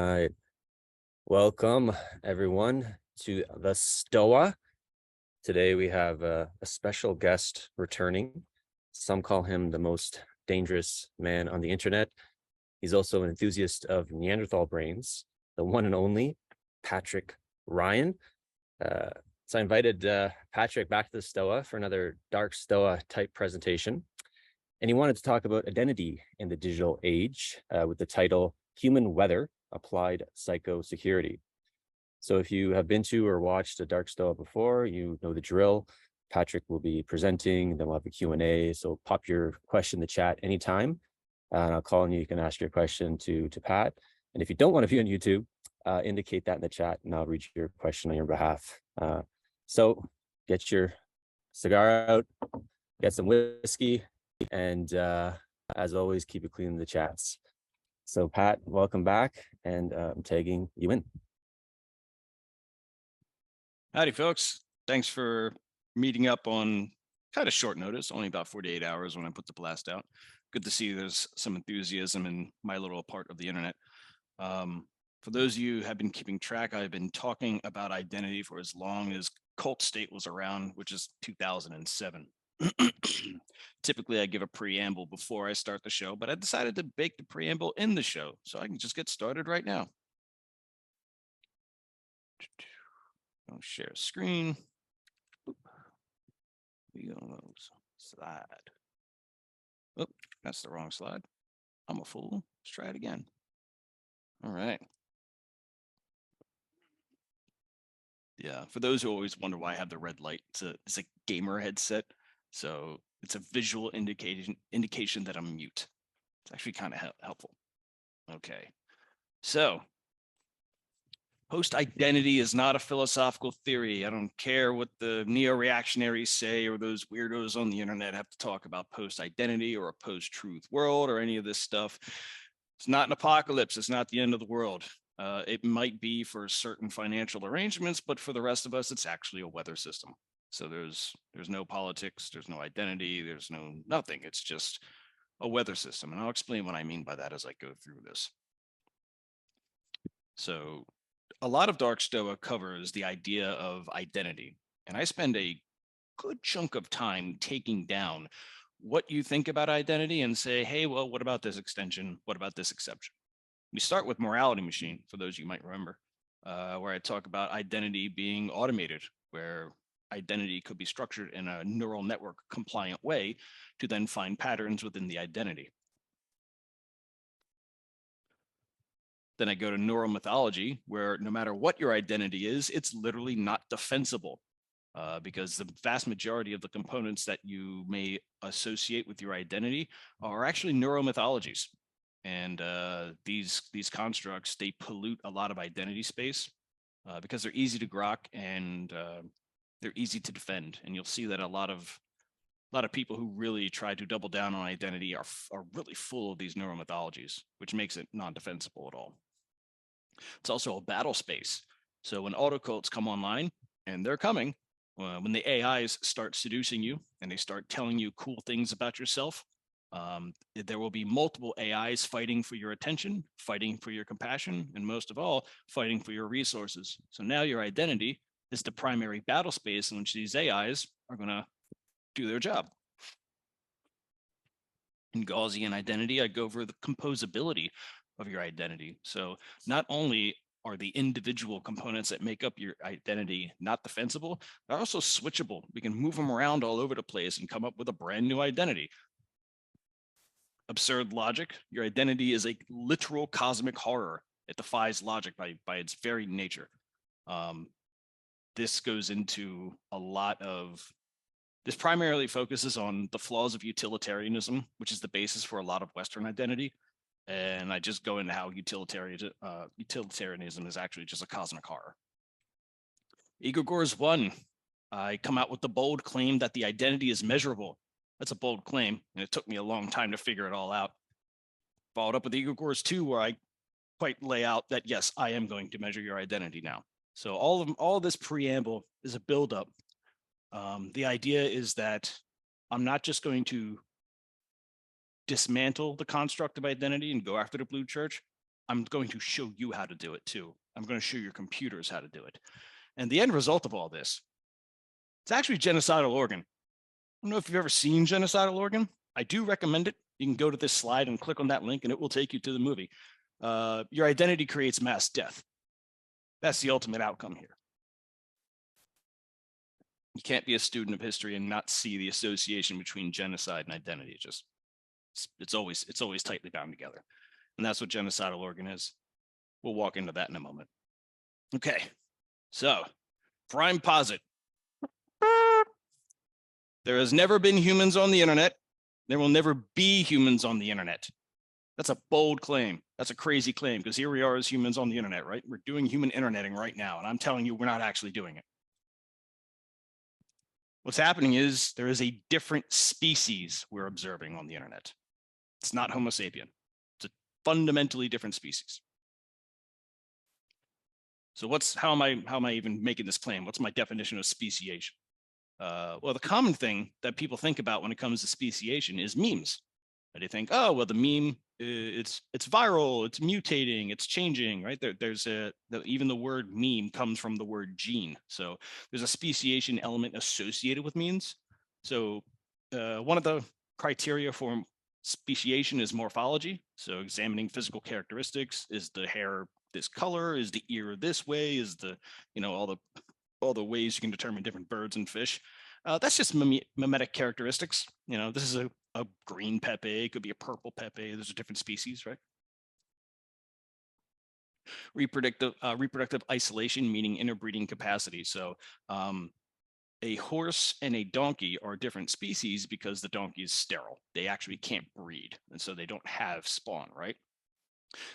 right. Welcome, everyone, to the STOA. Today we have a special guest returning. Some call him the most dangerous man on the internet. He's also an enthusiast of Neanderthal brains, the one and only Patrick Ryan. Uh, so I invited Patrick back to the STOA for another Dark STOA type presentation. And he wanted to talk about identity in the digital age with the title Human Weather Applied Psychosecurity. So if you have been to or watched a Dark Stoa before, you know the drill. Patrick will be presenting, then we'll have a Q&A. So pop your question in the chat anytime. And I'll call on you. You can ask your question to Pat. And if you don't want to view on YouTube, indicate that in the chat and I'll read your question on your behalf. So get your cigar out, get some whiskey, and as always, keep it clean in the chats. So Pat, welcome back, and I'm tagging you in. Howdy, folks. Thanks for meeting up on kind of short notice, only about 48 hours when I put the blast out. Good to see there's some enthusiasm in my little part of the internet. For those of you who have been keeping track, I've been talking about identity for as long as Cult State was around, which is 2007. Typically, I give a preamble before I start the show, but I decided to bake the preamble in the show, so I can just get started right now. I'll share a screen. We go slide. Oh, that's the wrong slide. I'm a fool. Let's try it again. All right. Yeah, for those who always wonder why I have the red light, it's a gamer headset, so it's a visual indication that I'm mute. It's actually kind of helpful. Okay, so post-identity is not a philosophical theory. I don't care what the neo-reactionaries say or those weirdos on the internet have to talk about post-identity or a post-truth world or any of this stuff. It's not an apocalypse. It's not the end of the world. It might be for certain financial arrangements, but for the rest of us, it's actually a weather system. So there's no politics, there's no identity, there's nothing. It's just a weather system. And I'll explain what I mean by that as I go through this. So a lot of Dark Stoa covers the idea of identity. And I spend a good chunk of time taking down what you think about identity and say, hey, well, what about this extension? What about this exception? We start with Morality Machine, for those you might remember, where I talk about identity being automated, where identity could be structured in a neural network compliant way to then find patterns within the identity. Then I go to neuromythology, where no matter what your identity is, it's literally not defensible because the vast majority of the components that you may associate with your identity are actually neuromythologies. And these constructs, they pollute a lot of identity space because they're easy to grok and they're easy to defend. And you'll see that a lot of people who really try to double down on identity are really full of these neuromythologies, which makes it non-defensible at all. It's also a battle space. So when autocults come online, and they're coming, when the AIs start seducing you and they start telling you cool things about yourself, there will be multiple AIs fighting for your attention, fighting for your compassion, and most of all, fighting for your resources. So now your identity is the primary battle space in which these AIs are going to do their job. In Gaussian identity, I go over the composability of your identity. So not only are the individual components that make up your identity not defensible, they're also switchable. We can move them around all over the place and come up with a brand new identity. Absurd logic, your identity is a literal cosmic horror. It defies logic by its very nature. This goes into a lot of, this primarily focuses on the flaws of utilitarianism, which is the basis for a lot of Western identity. And I just go into how utilitarianism is actually just a cosmic horror. Igor's one, I come out with the bold claim that the identity is measurable. That's a bold claim, and it took me a long time to figure it all out. Followed up with Igor's 2, where I quite lay out that, yes, I am going to measure your identity now. So all of this preamble is a buildup. The idea is that I'm not just going to dismantle the construct of identity and go after the blue church. I'm going to show you how to do it too. I'm going to show your computers how to do it. And the end result of all this, it's actually genocidal organ. I don't know if you've ever seen genocidal organ. I do recommend it. You can go to this slide and click on that link and it will take you to the movie. Your identity creates mass death. That's the ultimate outcome here. You can't be a student of history and not see the association between genocide and identity. It's always tightly bound together. And that's what genocidal organ is. We'll walk into that in a moment. Okay, so prime posit. There has never been humans on the internet. There will never be humans on the internet. That's a bold claim. That's a crazy claim because here we are as humans on the internet, right? We're doing human interneting right now. And I'm telling you, we're not actually doing it. What's happening is there is a different species we're observing on the internet. It's not Homo sapien. It's a fundamentally different species. So how am I even making this claim? What's my definition of speciation? Well, the common thing that people think about when it comes to speciation is memes. They think, oh, well, the meme, it's viral, it's mutating, it's changing, right? Even the word meme comes from the word gene. So there's a speciation element associated with memes. So one of the criteria for speciation is morphology. So examining physical characteristics. Is the hair this color? Is the ear this way? Is the, all the ways you can determine different birds and fish. That's just mimetic characteristics. This is a green pepe, it could be a purple pepe. Those are different species, right? Reproductive isolation, meaning interbreeding capacity. So a horse and a donkey are different species because the donkey is sterile. They actually can't breed, and so they don't have spawn, right?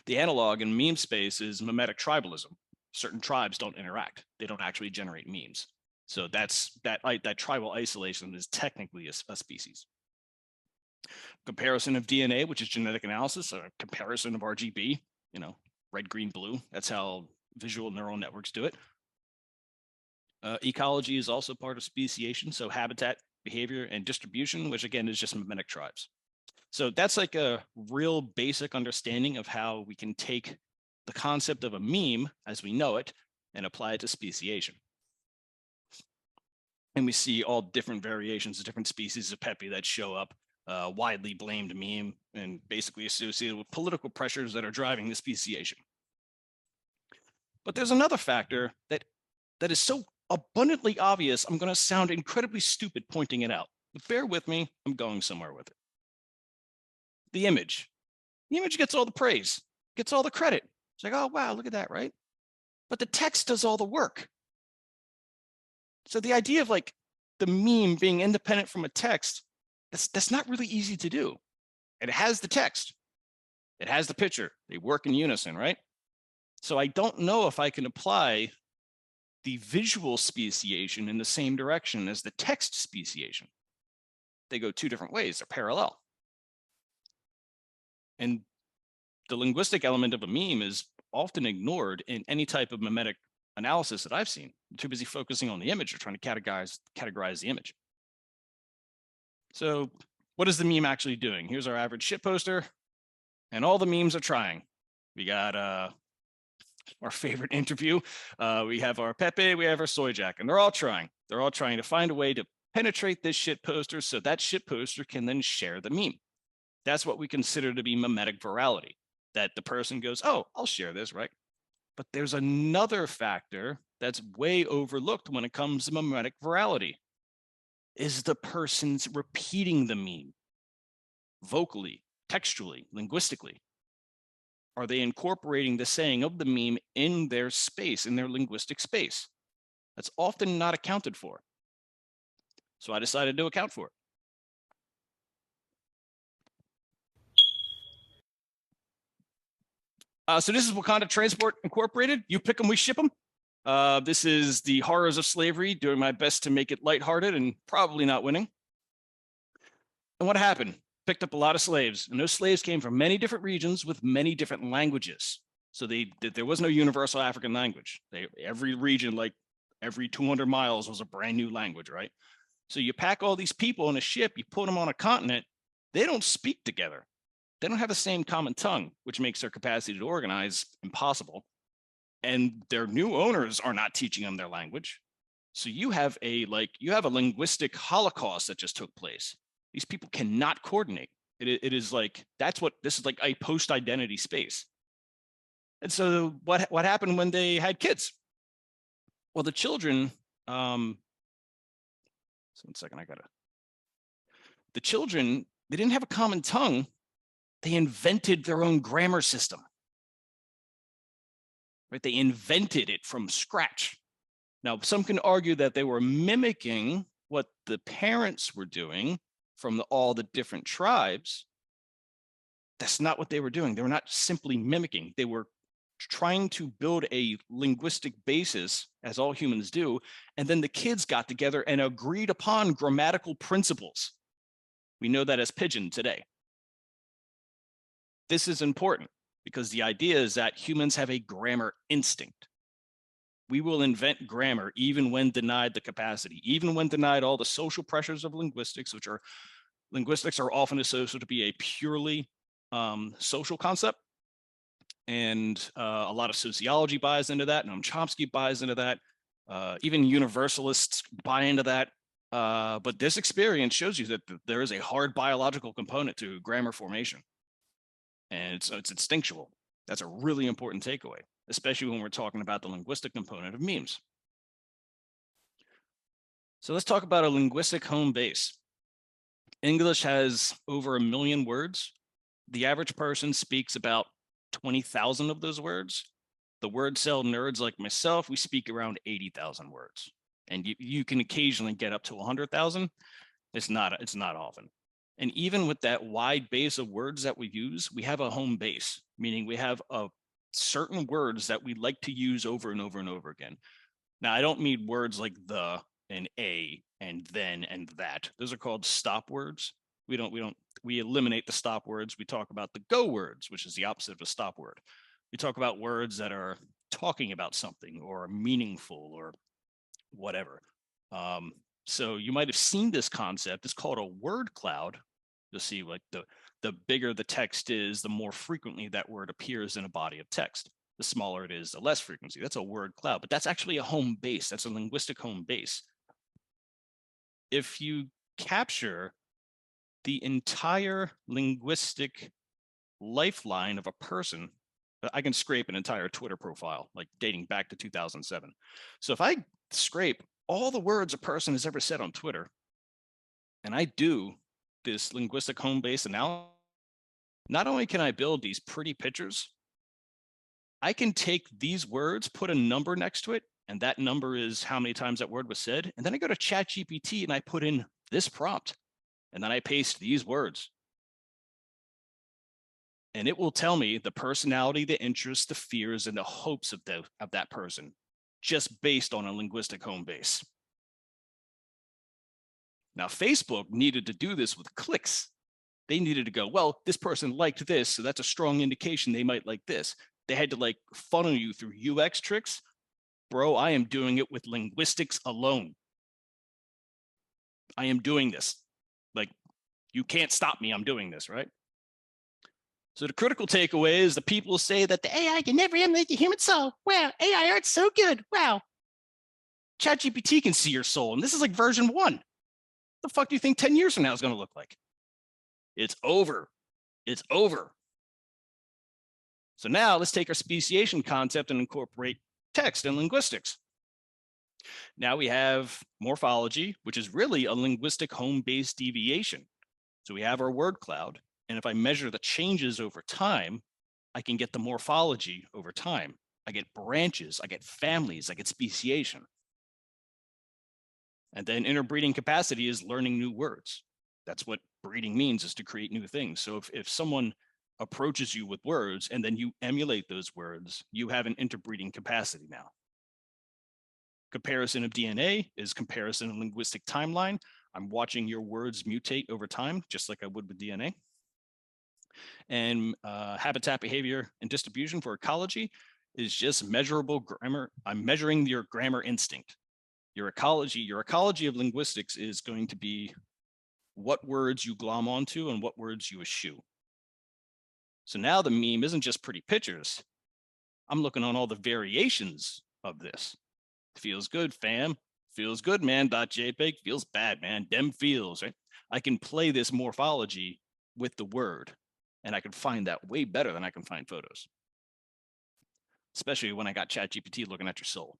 The analog in meme space is mimetic tribalism. Certain tribes don't interact. They don't actually generate memes. So that tribal isolation is technically a species. Comparison of DNA, which is genetic analysis, a comparison of RGB, red, green, blue. That's how visual neural networks do it. Ecology is also part of speciation. So habitat, behavior, and distribution, which again is just mimetic tribes. So that's like a real basic understanding of how we can take the concept of a meme as we know it and apply it to speciation. And we see all different variations of different species of pepe that show up, widely blamed meme and basically associated with political pressures that are driving the speciation. But there's another factor that is so abundantly obvious, I'm going to sound incredibly stupid pointing it out. But bear with me, I'm going somewhere with it. The image. The image gets all the praise, gets all the credit. It's like, oh, wow, look at that, right? But the text does all the work. So the idea of like the meme being independent from a text, that's not really easy to do. It has the text. It has the picture. They work in unison, right? So I don't know if I can apply the visual speciation in the same direction as the text speciation. They go two different ways. They're parallel. And the linguistic element of a meme is often ignored in any type of mimetic analysis that I've seen. I'm too busy focusing on the image or trying to categorize the image. So what is the meme actually doing? Here's our average shit poster, and all the memes are trying. We got our favorite interview. We have our Pepe, we have our Soy Jack, and they're all trying. They're all trying to find a way to penetrate this shit poster so that shit poster can then share the meme. That's what we consider to be mimetic virality, that the person goes, oh, I'll share this, right? But there's another factor that's way overlooked when it comes to mimetic virality. Is the person's repeating the meme vocally, textually, linguistically? Are they incorporating the saying of the meme in their space, in their linguistic space? That's often not accounted for. So I decided to account for it. So this is Wakanda Transport Incorporated. You pick them, we ship them. This is the horrors of slavery, doing my best to make it lighthearted and probably not winning. And what happened? Picked up a lot of slaves, and those slaves came from many different regions with many different languages. So there was no universal African language. Every region, like every 200 miles, was a brand new language, right? So you pack all these people in a ship, you put them on a continent, they don't speak together. they don't have the same common tongue, which makes their capacity to organize impossible. And their new owners are not teaching them their language. So you have a linguistic holocaust that just took place. These people cannot coordinate. It is like, this is like a post-identity space. And so what happened when they had kids? Well, the children, so 1 second, the children, they didn't have a common tongue. They invented their own grammar system, right? They invented it from scratch. Now, some can argue that they were mimicking what the parents were doing from all the different tribes. That's not what they were doing. They were not simply mimicking. They were trying to build a linguistic basis, as all humans do, and then the kids got together and agreed upon grammatical principles. We know that as pidgin today. This is important because the idea is that humans have a grammar instinct. We will invent grammar even when denied the capacity, even when denied all the social pressures of linguistics, linguistics are often associated to be a purely social concept. And a lot of sociology buys into that. Noam Chomsky buys into that. Even universalists buy into that. But this experience shows you that there is a hard biological component to grammar formation. And it's instinctual. That's a really important takeaway, especially when we're talking about the linguistic component of memes. So let's talk about a linguistic home base. English has over 1 million words. The average person speaks about 20,000 of those words. The word cell nerds like myself, we speak around 80,000 words. And you can occasionally get up to 100,000. It's not often. And even with that wide base of words that we use, we have a home base, meaning we have certain words that we like to use over and over and over again. Now, I don't mean words like the and a and then and that. Those are called stop words. We eliminate the stop words. We talk about the go words, which is the opposite of a stop word. We talk about words that are talking about something or meaningful or whatever. So you might have seen this concept. It's called a word cloud. You'll see like the bigger the text is, the more frequently that word appears in a body of text. The smaller it is, the less frequency. That's a word cloud, but that's actually a home base. That's a linguistic home base. If you capture the entire linguistic lifeline of a person, I can scrape an entire Twitter profile, like dating back to 2007. So if I scrape all the words a person has ever said on Twitter, and I do this linguistic home base analysis, not only can I build these pretty pictures, I can take these words, put a number next to it, and that number is how many times that word was said. And then I go to ChatGPT and I put in this prompt, and then I paste these words. And it will tell me the personality, the interests, the fears, and the hopes of that person, just based on a linguistic home base. Now, Facebook needed to do this with clicks. They needed to go, well, this person liked this, so that's a strong indication they might like this. They had to like funnel you through UX tricks. Bro, I am doing it with linguistics alone. I am doing this. Like, you can't stop me. I'm doing this, right? So the critical takeaway is the people say that the AI can never emulate the human soul. Wow, AI art's so good. Wow. ChatGPT can see your soul, and this is like version 1. What the fuck do you think 10 years from now is going to look like? It's over. It's over. So now let's take our speciation concept and incorporate text and linguistics. Now we have morphology, which is really a linguistic home-based deviation. So we have our word cloud. And if I measure the changes over time, I can get the morphology over time. I get branches, I get families, I get speciation. And then interbreeding capacity is learning new words. That's what breeding means, is to create new things. So if someone approaches you with words and then you emulate those words, you have an interbreeding capacity now. Comparison of DNA is comparison of linguistic timeline. I'm watching your words mutate over time, just like I would with DNA. And habitat behavior and distribution for ecology is just measurable grammar. I'm measuring your grammar instinct. Your ecology of linguistics is going to be what words you glom onto and what words you eschew. So now the meme isn't just pretty pictures. I'm looking on all the variations of this. Feels good, fam. Feels good, man. .jpg. Feels bad, man. Dem feels, right? I can play this morphology with the word, and I can find that way better than I can find photos, especially when I got ChatGPT looking at your soul.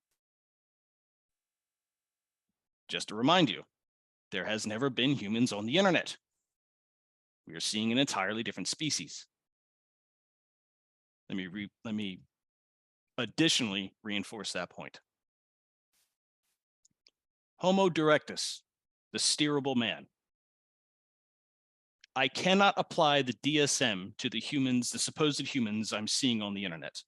Just to remind you, there has never been humans on the internet. We are seeing an entirely different species. Let me additionally reinforce that point. Homo erectus, the steerable man. I cannot apply the DSM to the humans, the supposed humans I'm seeing on the internet.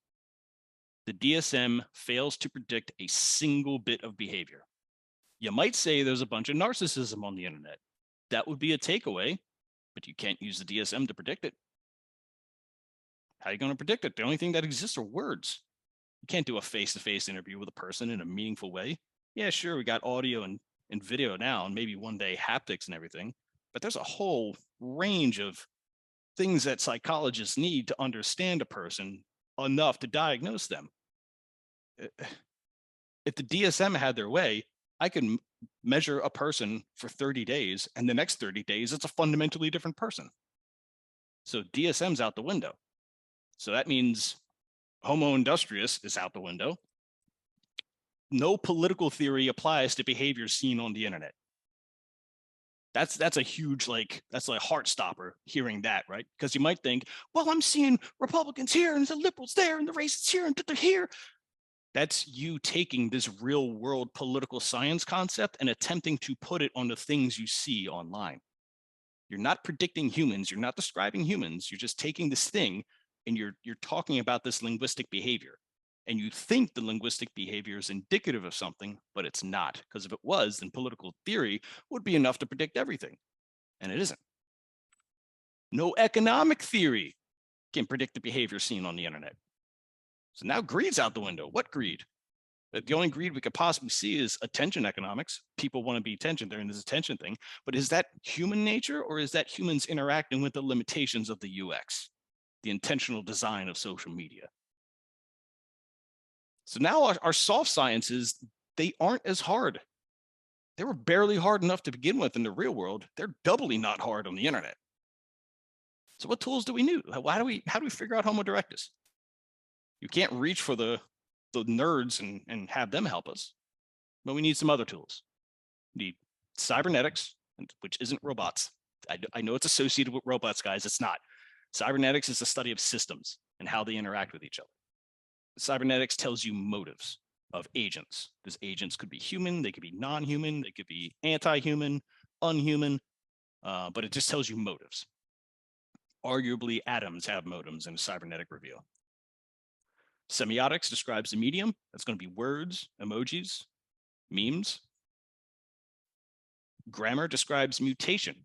The DSM fails to predict a single bit of behavior. You might say there's a bunch of narcissism on the internet. That would be a takeaway, but you can't use the DSM to predict it. How are you going to predict it? The only thing that exists are words. You can't do a face-to-face interview with a person in a meaningful way. Yeah, sure, we got audio and video now, and maybe one day haptics and everything, but there's a whole range of things that psychologists need to understand a person enough to diagnose them. If the DSM had their way, I could measure a person for 30 days, and the next 30 days, it's a fundamentally different person. So DSM's out the window. So that means Homo industrious is out the window. No political theory applies to behaviors seen on the internet. That's a huge, that's like heart stopper hearing that, right? Because you might think, well, I'm seeing Republicans here and the liberals there and the racists here and they're here. That's you taking this real world political science concept and attempting to put it on the things you see online. You're not predicting humans. You're not describing humans. You're just taking this thing and you're talking about this linguistic behavior. And you think the linguistic behavior is indicative of something, but it's not. Because if it was, then political theory would be enough to predict everything. And it isn't. No economic theory can predict the behavior seen on the internet. So now greed's out the window. What greed? The only greed we could possibly see is attention economics. People want to be attention. They're in this attention thing. But is that human nature, or is that humans interacting with the limitations of the UX, the intentional design of social media? So now our soft sciences, they aren't as hard. They were barely hard enough to begin with in the real world. They're doubly not hard on the internet. So what tools do we need? How do we figure out Homo erectus? You can't reach for the nerds and have them help us, but we need some other tools. We need cybernetics, which isn't robots. I know it's associated with robots, guys. It's not. Cybernetics is the study of systems and how they interact with each other. Cybernetics tells you motives of agents. These agents could be human, they could be non-human, they could be anti-human, unhuman, but it just tells you motives. Arguably, atoms have motives in a cybernetic reveal. Semiotics describes the medium. That's going to be words, emojis, memes. Grammar describes mutation.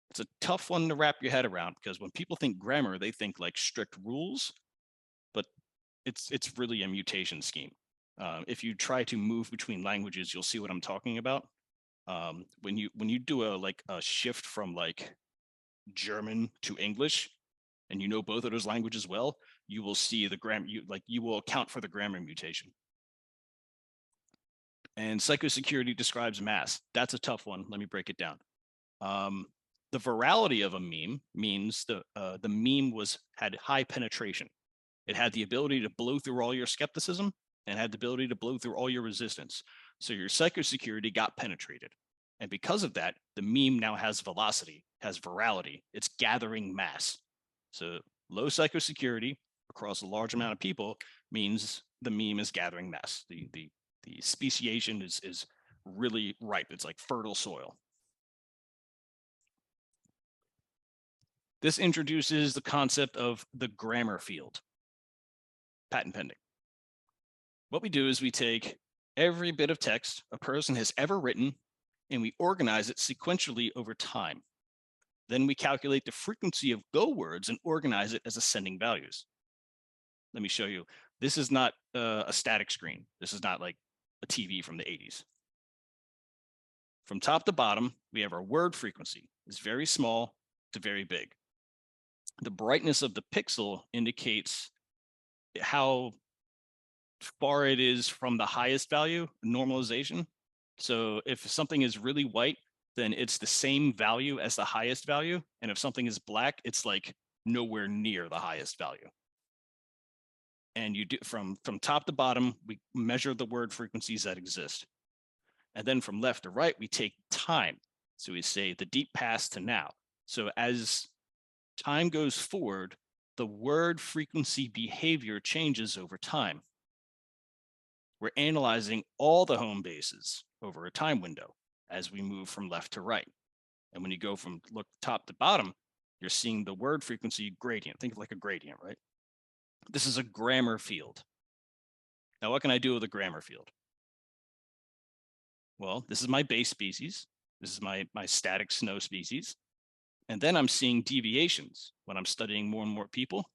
It's a tough one to wrap your head around because when people think grammar, they think like strict rules, but it's really a mutation scheme. If you try to move between languages, you'll see what I'm talking about. When you do a shift from like German to English, and you know both of those languages well, you will see the grammar. You will account for the grammar mutation. And psychosecurity describes mass. That's a tough one. Let me break it down. The virality of a meme means the meme had high penetration. It had the ability to blow through all your skepticism and had the ability to blow through all your resistance. So your psychosecurity got penetrated. And because of that, the meme now has velocity, has virality. It's gathering mass. So low psychosecurity across a large amount of people means the meme is gathering mass. The speciation is really ripe. It's like fertile soil. This introduces the concept of the grammar field. Patent pending. What we do is we take every bit of text a person has ever written and we organize it sequentially over time. Then we calculate the frequency of go words and organize it as ascending values. Let me show you. This is not a static screen. This is not like a TV from the 80s. From top to bottom, we have our word frequency. It's very small to very big. The brightness of the pixel indicates how far it is from the highest value, normalization. So if something is really white, then it's the same value as the highest value. And if something is black, it's like nowhere near the highest value. And you do from top to bottom, we measure the word frequencies that exist. And then from left to right, we take time. So we say the deep past to now. So as time goes forward, the word frequency behavior changes over time. We're analyzing all the home bases over a time window as we move from left to right. And when you go from look top to bottom, you're seeing the word frequency gradient. Think of like a gradient, right? This is a grammar field. Now, what can I do with a grammar field? Well, this is my base species. This is my static snow species. And then I'm seeing deviations when I'm studying more and more people.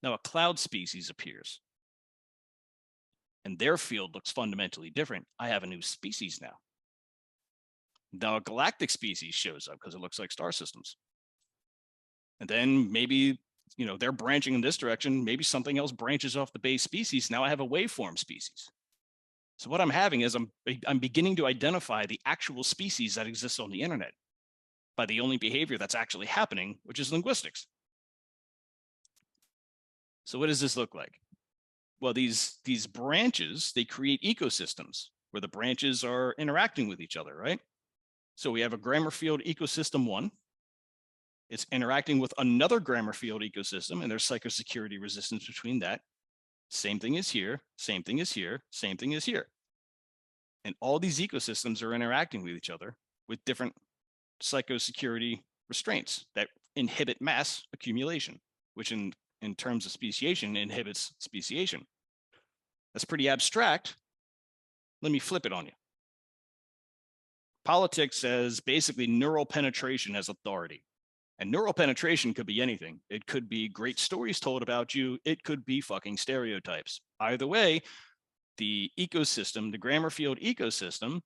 Now a cloud species appears and their field looks fundamentally different. I have a new species now. Now a galactic species shows up because it looks like star systems. And then maybe, they're branching in this direction. Maybe something else branches off the base species. Now I have a waveform species. So what I'm having is I'm beginning to identify the actual species that exists on the internet by the only behavior that's actually happening, which is linguistics. So what does this look like? Well, these branches, they create ecosystems where the branches are interacting with each other, right? So we have a grammar field ecosystem 1. It's interacting with another grammar field ecosystem, and there's psychosecurity resistance between that. Same thing is here, same thing is here, same thing is here. And all these ecosystems are interacting with each other with different psychosecurity restraints that inhibit mass accumulation, which in terms of speciation inhibits speciation. That's pretty abstract. Let me flip it on you. Politics says basically neural penetration as authority. And neural penetration could be anything. It could be great stories told about you. It could be fucking stereotypes. Either way, the ecosystem, the grammar field ecosystem,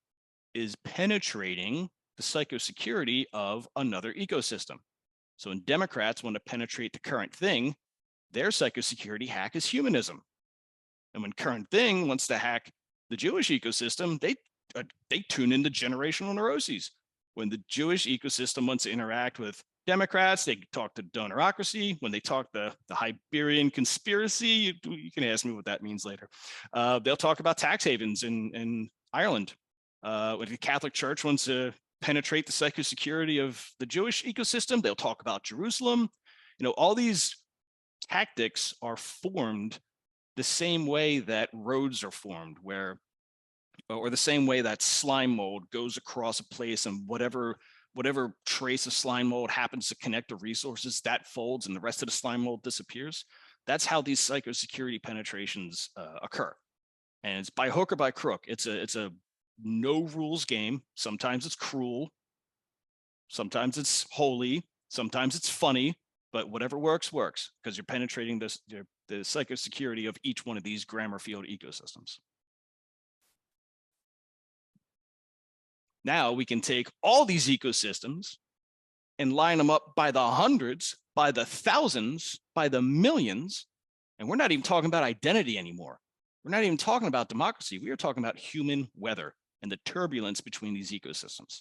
is penetrating the psychosecurity of another ecosystem. So when Democrats want to penetrate the current thing, their psychosecurity hack is humanism. And when current thing wants to hack the Jewish ecosystem, they tune into generational neuroses. When the Jewish ecosystem wants to interact with Democrats, they talk to donorocracy. When they talk the Iberian conspiracy, you can ask me what that means later. They'll talk about tax havens in Ireland. When the Catholic Church wants to penetrate the psychosecurity of the Jewish ecosystem, they'll talk about Jerusalem. All these tactics are formed the same way that roads are formed, or the same way that slime mold goes across a place, and whatever trace of slime mold happens to connect the resources, that folds and the rest of the slime mold disappears. That's how these psychosecurity penetrations occur. And it's by hook or by crook. It's a no rules game. Sometimes it's cruel. Sometimes it's holy. Sometimes it's funny. But whatever works, works, because you're penetrating the psychosecurity of each one of these grammar field ecosystems. Now we can take all these ecosystems and line them up by the hundreds, by the thousands, by the millions. And we're not even talking about identity anymore. We're not even talking about democracy. We are talking about human weather and the turbulence between these ecosystems.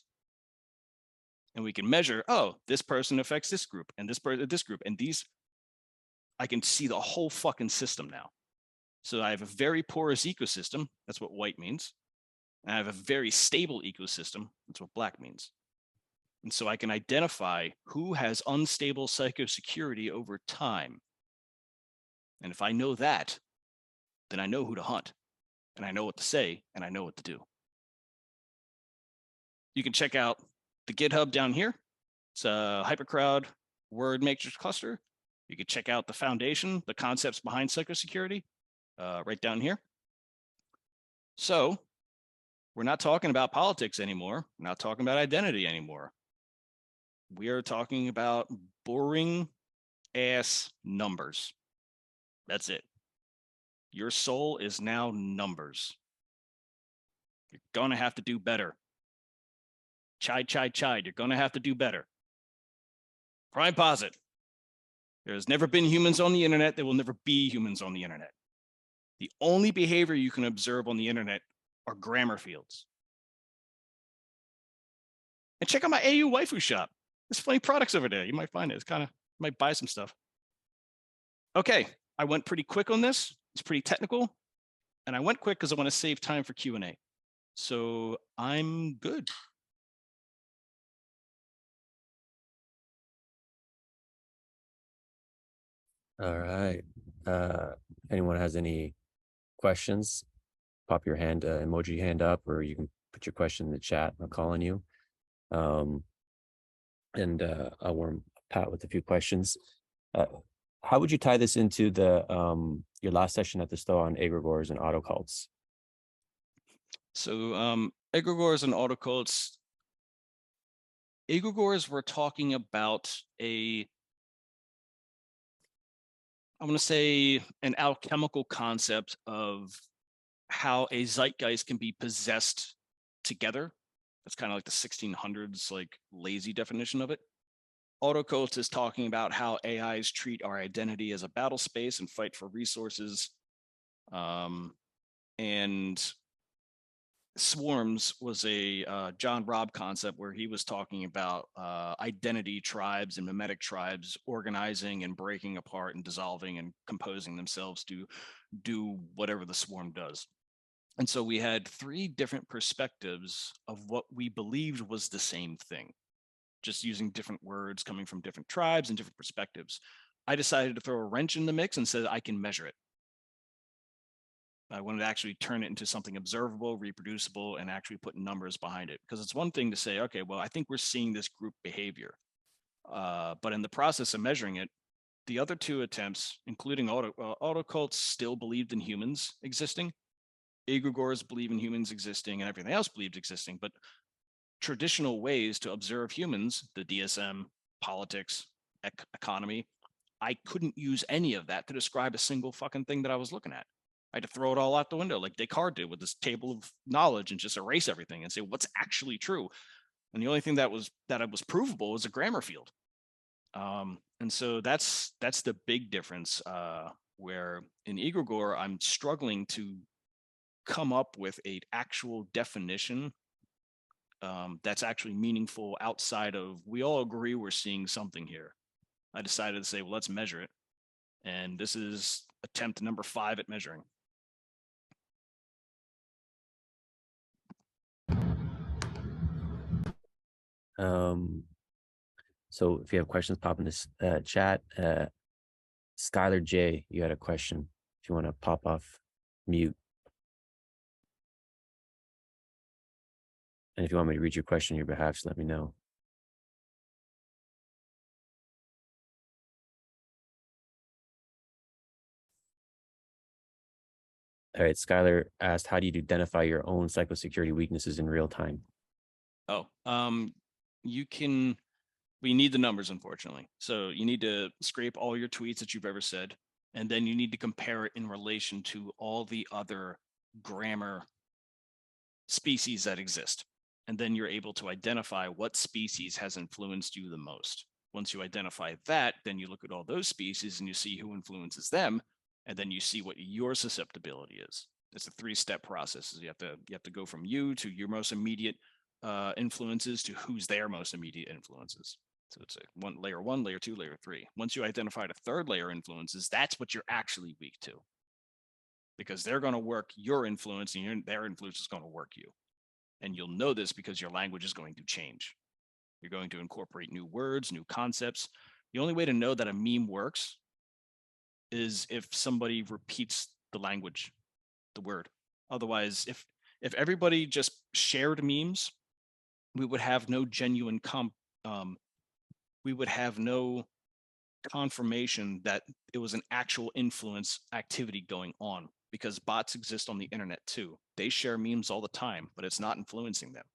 And we can measure, oh, this person affects this group and this person, this group, and these, I can see the whole fucking system now. So I have a very porous ecosystem. That's what white means. And I have a very stable ecosystem. That's what black means. And so I can identify who has unstable psychosecurity over time. And if I know that, then I know who to hunt, and I know what to say, and I know what to do. You can check out the GitHub down here. It's a hypercrowd word matrix cluster. You can check out the foundation, the concepts behind psychosecurity, right down here. So we're not talking about politics anymore. We're not talking about identity anymore. We are talking about boring ass numbers. That's it. Your soul is now numbers. You're going to have to do better. Chide. You're going to have to do better. Prime posit. There's never been humans on the internet. There will never be humans on the internet. The only behavior you can observe on the internet are grammar fields. And check out my AU waifu shop. There's funny products over there. You might find it. It's kind of, might buy some stuff. Okay, I went pretty quick on this. It's pretty technical. And I went quick because I want to save time for Q&A. So I'm good. All right. If anyone has any questions, pop your hand, emoji hand up, or you can put your question in the chat. I'll call on you. And I'll warm Pat with a few questions. How would you tie this into the your last session at the STOA on egregores and autocults? So egregores and autocults. Egregores, we're talking about I want to say an alchemical concept of how a zeitgeist can be possessed together. That's kind of like the 1600s, like lazy definition of it. Autocults is talking about how AIs treat our identity as a battle space and fight for resources. And swarms was a John Robb concept where he was talking about identity tribes and mimetic tribes organizing and breaking apart and dissolving and composing themselves to do whatever the swarm does. And so we had three different perspectives of what we believed was the same thing, just using different words coming from different tribes and different perspectives. I decided to throw a wrench in the mix and said I can measure it. I wanted to actually turn it into something observable, reproducible, and actually put numbers behind it. Because it's one thing to say, okay, well, I think we're seeing this group behavior. But in the process of measuring it, the other two attempts, including autocults, still believed in humans existing. Egregores believe in humans existing, and everything else believed existing. But traditional ways to observe humans, the DSM, politics, economy, I couldn't use any of that to describe a single fucking thing that I was looking at. I had to throw it all out the window like Descartes did with this table of knowledge and just erase everything and say what's actually true. And the only thing that was provable was a grammar field. And so that's the big difference. Where in egregore, I'm struggling to come up with an actual definition that's actually meaningful outside of we all agree we're seeing something here. I decided to say, well, let's measure it. And this is attempt number 5 at measuring. So if you have questions, pop in this chat. Skylar J, you had a question. If you want to pop off mute. And if you want me to read your question on your behalf, just let me know. All right, Skylar asked, how do you identify your own psychosecurity weaknesses in real time? Oh, we need the numbers, unfortunately. So you need to scrape all your tweets that you've ever said, and then you need to compare it in relation to all the other grammar species that exist. And then you're able to identify what species has influenced you the most. Once you identify that, then you look at all those species and you see who influences them, and then you see what your susceptibility is. It's a 3-step process. You have to go from you to your most immediate influences to who's their most immediate influences. So it's layer 1, layer 2, layer 3. Once you identify the third layer influences, that's what you're actually weak to, because they're going to work your influence and their influence is going to work you. And you'll know this because your language is going to change. You're going to incorporate new words, new concepts. The only way to know that a meme works is if somebody repeats the language, the word. Otherwise, if everybody just shared memes, we would have no genuine we would have no confirmation that it was an actual influence activity going on, because bots exist on the internet too. They share memes all the time, but it's not influencing them.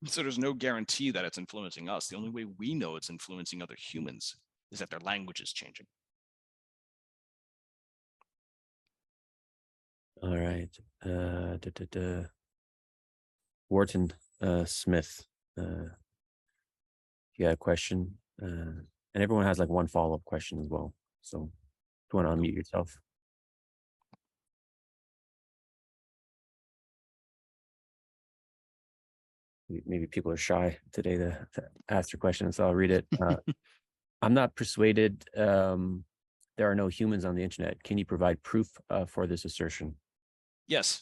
So there's no guarantee that it's influencing us. The only way we know it's influencing other humans is that their language is changing. All right. Wharton Smith, you got a question? And everyone has like one follow-up question as well. So if you want to unmute yourself. Maybe people are shy today to ask their questions, so I'll read it. I'm not persuaded there are no humans on the internet. Can you provide proof for this assertion? Yes.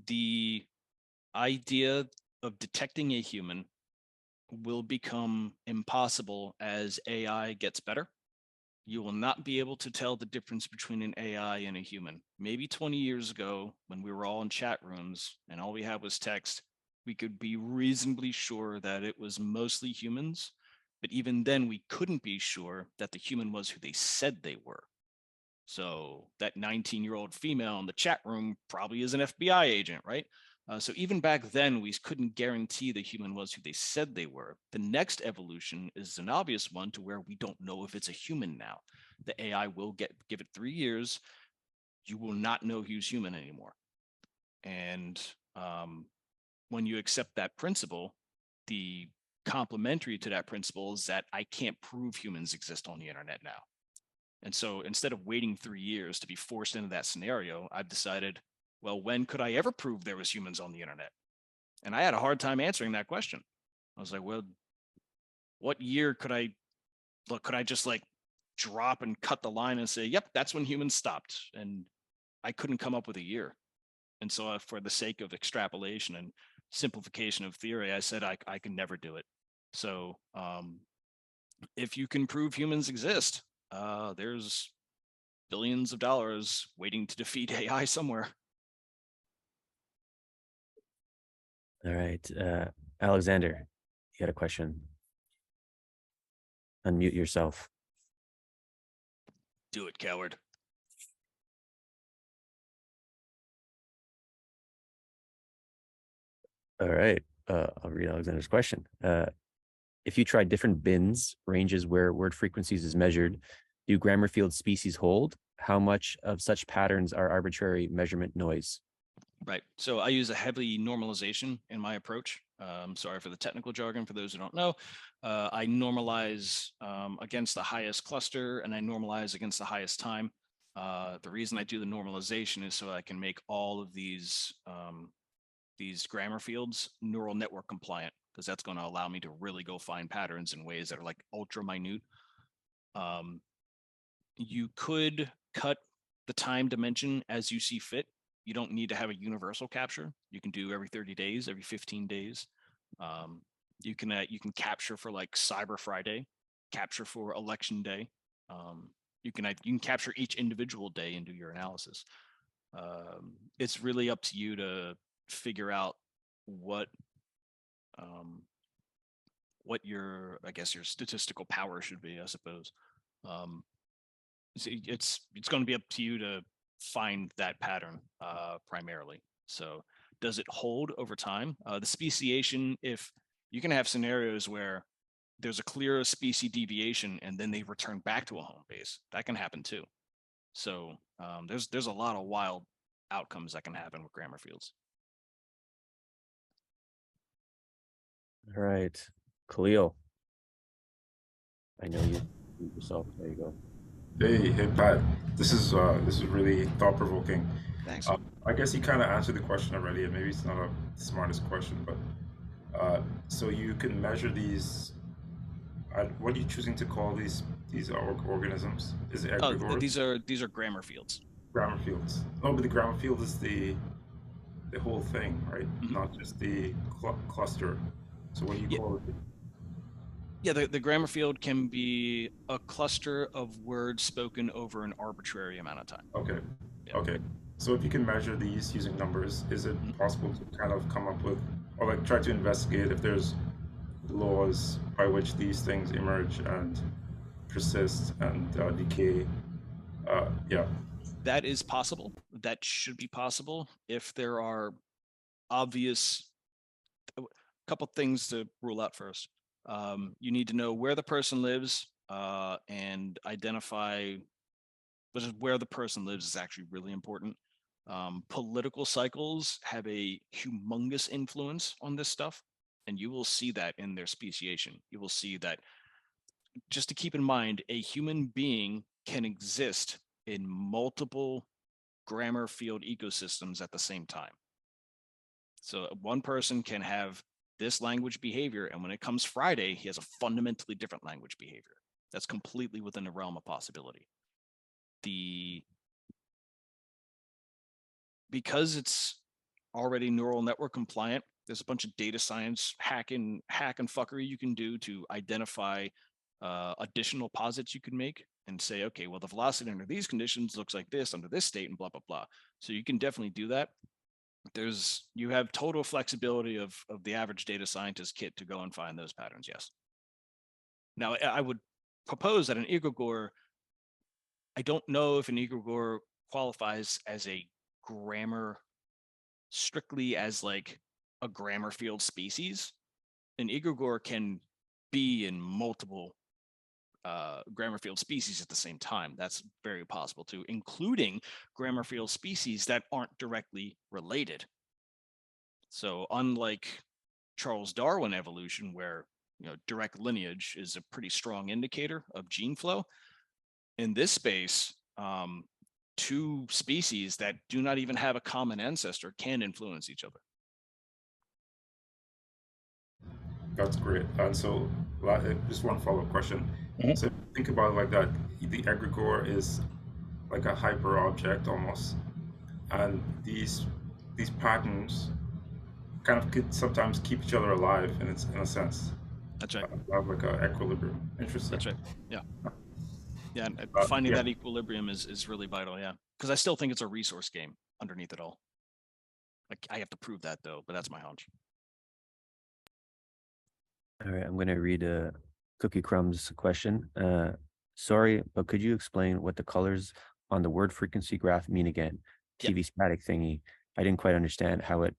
The idea of detecting a human will become impossible as AI gets better. You will not be able to tell the difference between an AI and a human. Maybe 20 years ago, when we were all in chat rooms and all we had was text, we could be reasonably sure that it was mostly humans. But even then, we couldn't be sure that the human was who they said they were. So that 19-year-old female in the chat room probably is an FBI agent, right? So even back then, we couldn't guarantee the human was who they said they were. The next evolution is an obvious one to where we don't know if it's a human now. The AI will give it 3 years. You will not know who's human anymore. And when you accept that principle, the complementary to that principle is that I can't prove humans exist on the internet now. And so instead of waiting 3 years to be forced into that scenario, I've decided, well, when could I ever prove there was humans on the internet? And I had a hard time answering that question. I was like, well, what year could I just like drop and cut the line and say, yep, that's when humans stopped? And I couldn't come up with a year. And so for the sake of extrapolation and simplification of theory, I said I can never do it. So if you can prove humans exist, there's billions of dollars waiting to defeat AI somewhere. All right. Alexander, you had a question. Unmute yourself. Do it, coward. All right. I'll read Alexander's question. If you try different bins, ranges where word frequencies is measured, do grammar field species hold? How much of such patterns are arbitrary measurement noise? Right. So I use a heavy normalization in my approach. Sorry for the technical jargon for those who don't know. I normalize against the highest cluster and I normalize against the highest time. The reason I do the normalization is so I can make all of these grammar fields neural network compliant, because that's going to allow me to really go find patterns in ways that are like ultra minute. You could cut the time dimension as you see fit. You don't need to have a universal capture. You can do every 30 days, every 15 days. You can capture for like Cyber Friday, capture for Election Day. You can capture each individual day and do your analysis. It's really up to you to figure out what your, I guess, your statistical power should be, I suppose. It's going to be up to you to find that pattern primarily. So does it hold over time? The speciation, if you can have scenarios where there's a clear species deviation and then they return back to a home base, that can happen too. So there's a lot of wild outcomes that can happen with grammar fields. All right. Khalil, I know you yourself. There you go. Hey, Pat. This is really thought provoking. Thanks. I guess you kind of answered the question already, and maybe it's not the smartest question, but so you can measure these. What are you choosing to call these organisms? Is it egregores? These are grammar fields. Grammar fields? No, but the grammar field is the whole thing, right? Mm-hmm. Not just the cluster. So what do you Yeah, call it? yeah. The grammar field can be a cluster of words spoken over an arbitrary amount of time. Okay, Yeah. okay. So if you can measure these using numbers, is it Mhm. possible to kind of come up with, or like try to investigate if there's laws by which these things emerge and persist and decay? Yeah. That is possible. That should be possible if there are obvious. A couple things to rule out first. You need to know where the person lives and identify where the person lives is actually really important. Political cycles have a humongous influence on this stuff, and you will see that in their speciation. You will see that just to keep in mind, a human being can exist in multiple grammar field ecosystems at the same time. So one person can have this language behavior, and when it comes Friday, he has a fundamentally different language behavior. That's completely within the realm of possibility. Because it's already neural network compliant, there's a bunch of data science hack and fuckery you can do to identify additional posits you can make and say, okay, well, the velocity under these conditions looks like this under this state and blah, blah, blah. So you can definitely do that. You have total flexibility of the average data scientist kit to go and find those patterns. Yes. Now I would propose that an egregore, I don't know if an egregore qualifies as a grammar strictly as like a grammar field species. An egregore can be in multiple grammar field species at the same time. That's very possible too, including grammar field species that aren't directly related. So unlike Charles Darwin evolution, where direct lineage is a pretty strong indicator of gene flow, in this space, two species that do not even have a common ancestor can influence each other. That's great. And so, just one follow-up question. So think about it like that. The egregore is like a hyper object almost, and these patterns kind of could sometimes keep each other alive in a sense. That's right. Have like an equilibrium. Interesting. That's right. Yeah. Yeah. And finding that equilibrium is really vital. Yeah. Because I still think it's a resource game underneath it all. Like I have to prove that though, but that's my hunch. All right, I'm going to read a Cookie Crumbs question. Sorry, but could you explain what the colors on the word frequency graph mean again? TV static thingy. I didn't quite understand how it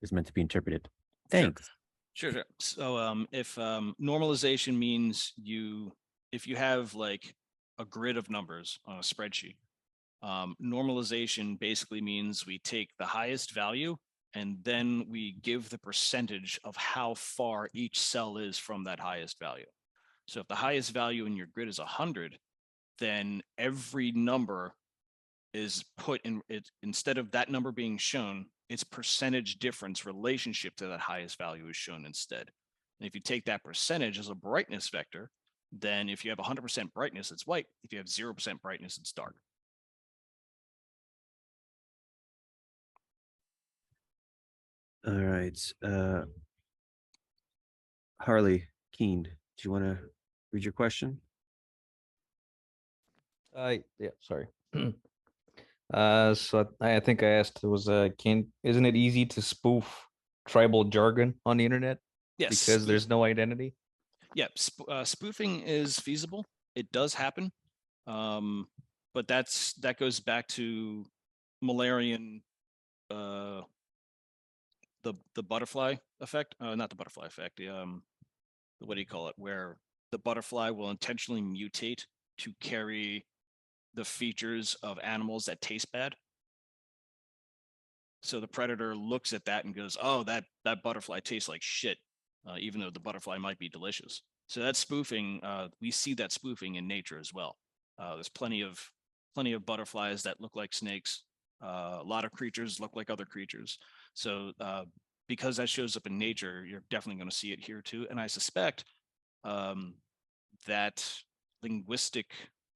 is meant to be interpreted. Thanks. Sure. So if normalization means if you have like a grid of numbers on a spreadsheet, normalization basically means we take the highest value and then we give the percentage of how far each cell is from that highest value. So if the highest value in your grid is 100, then every number is put in it, instead of that number being shown, its percentage difference relationship to that highest value is shown instead. And if you take that percentage as a brightness vector, then if you have 100% brightness, it's white. If you have 0% brightness, it's dark. All right. Harley Keen, do you want to read your question? Yeah, sorry. So I think I asked, isn't it easy to spoof tribal jargon on the internet? Yes. Because there's no identity? Yeah, spoofing is feasible. It does happen. But that goes back to Malarian, the butterfly effect. Not the butterfly effect. What do you call it? Where the butterfly will intentionally mutate to carry the features of animals that taste bad. So the predator looks at that and goes, "Oh, that butterfly tastes like shit," even though the butterfly might be delicious. So that's spoofing. We see that spoofing in nature as well. There's plenty of butterflies that look like snakes. A lot of creatures look like other creatures. So because that shows up in nature, you're definitely going to see it here too. And I suspect that linguistic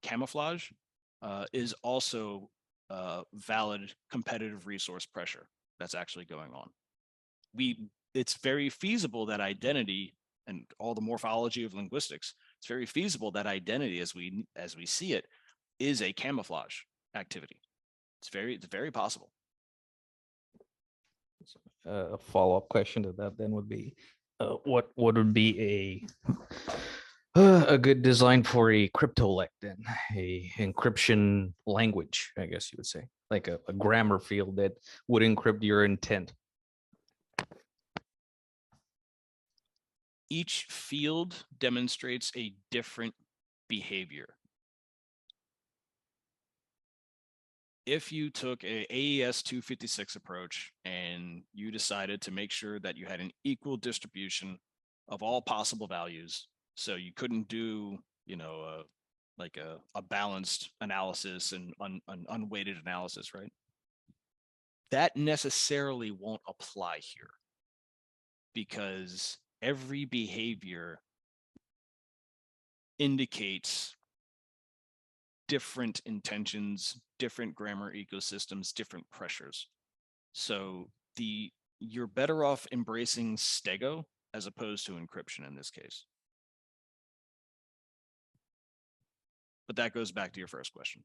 camouflage is also valid competitive resource pressure that's actually going on. It's very feasible that identity and all the morphology of linguistics, it's very feasible that identity as we see it is a camouflage activity. It's very possible. A follow-up question to that then would be, what would be a good design for a cryptolect then, a encryption language, I guess you would say, like a grammar field that would encrypt your intent? Each field demonstrates a different behavior. If you took a AES 256 approach and you decided to make sure that you had an equal distribution of all possible values, So you couldn't do, like a balanced analysis and an unweighted analysis, right? That necessarily won't apply here because every behavior indicates different intentions, different grammar ecosystems, different pressures. So you're better off embracing stego as opposed to encryption in this case. But that goes back to your first question.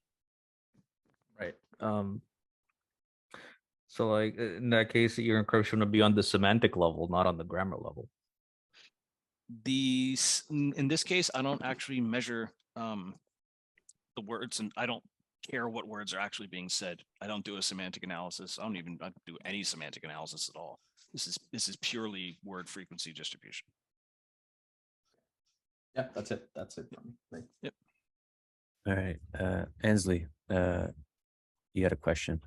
Right. So like in that case, your encryption would be on the semantic level, not on the grammar level. In this case, I don't actually measure the words, and I don't care what words are actually being said. I don't do a semantic analysis. I don't do any semantic analysis at all. This is purely word frequency distribution. Yeah, that's it. That's it. Right. Yep. All right. Ansley, you had a question.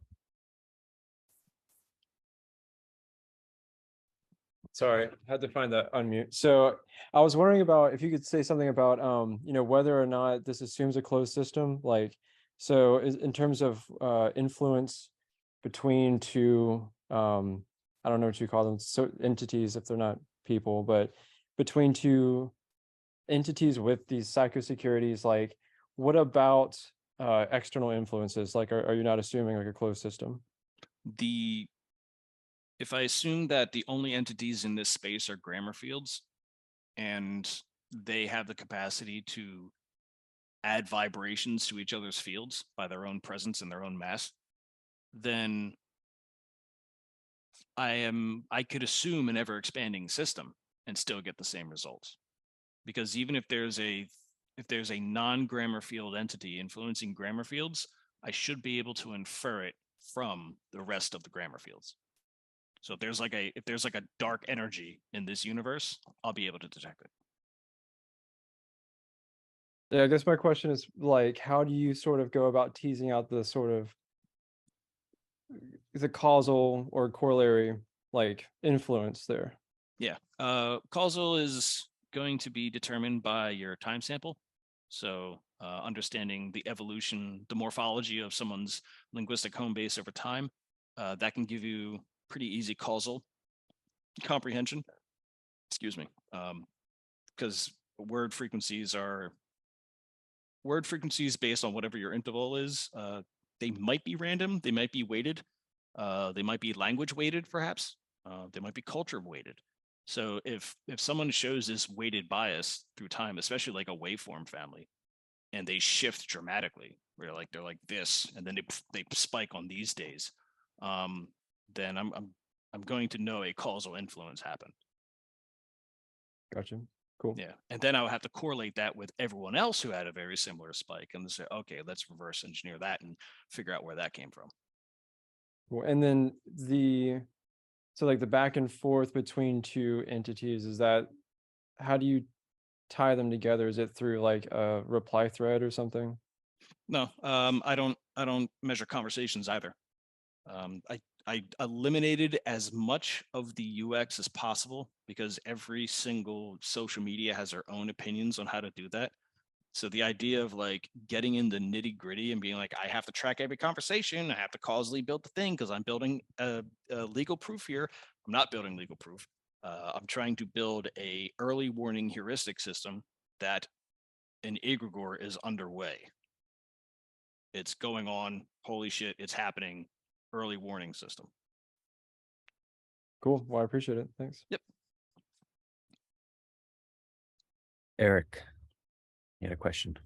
Sorry, had to find that unmute. So I was wondering about if you could say something about whether or not this assumes a closed system, like so in terms of influence between two I don't know what you call them, so entities if they're not people, but between two entities with these psychosecurities, like what about external influences? Like are you not assuming like a closed system? If I assume that the only entities in this space are grammar fields and they have the capacity to add vibrations to each other's fields by their own presence and their own mass, then I could assume an ever expanding system and still get the same results. Because even if there's a non-grammar field entity influencing grammar fields, I should be able to infer it from the rest of the grammar fields. So if there's like a dark energy in this universe, I'll be able to detect it. Yeah, I guess my question is like, how do you sort of go about teasing out the sort of the causal or corollary like influence there? Yeah. Causal is going to be determined by your time sample. So understanding the evolution, the morphology of someone's linguistic home base over time, that can give you pretty easy causal comprehension. Excuse me. Because word frequencies based on whatever your interval is. They might be random. They might be weighted. They might be language weighted, perhaps. They might be culture weighted. So if someone shows this weighted bias through time, especially like a waveform family, and they shift dramatically, where they're like this, and then they spike on these days, then I'm going to know a causal influence happened. Gotcha. Cool. Yeah, and then I would have to correlate that with everyone else who had a very similar spike, and say, okay, let's reverse engineer that and figure out where that came from. Cool. And then so like the back and forth between two entities, is that, how do you tie them together? Is it through like a reply thread or something? No, I don't measure conversations either. I eliminated as much of the UX as possible because every single social media has their own opinions on how to do that. So the idea of like getting in the nitty gritty and being like, I have to track every conversation, I have to causally build the thing because I'm building a legal proof here. I'm not building legal proof. I'm trying to build a early warning heuristic system that an egregore is underway. It's going on. Holy shit, it's happening. Early warning system. Cool. Well, I appreciate it. Thanks. Yep. Eric, you had a question.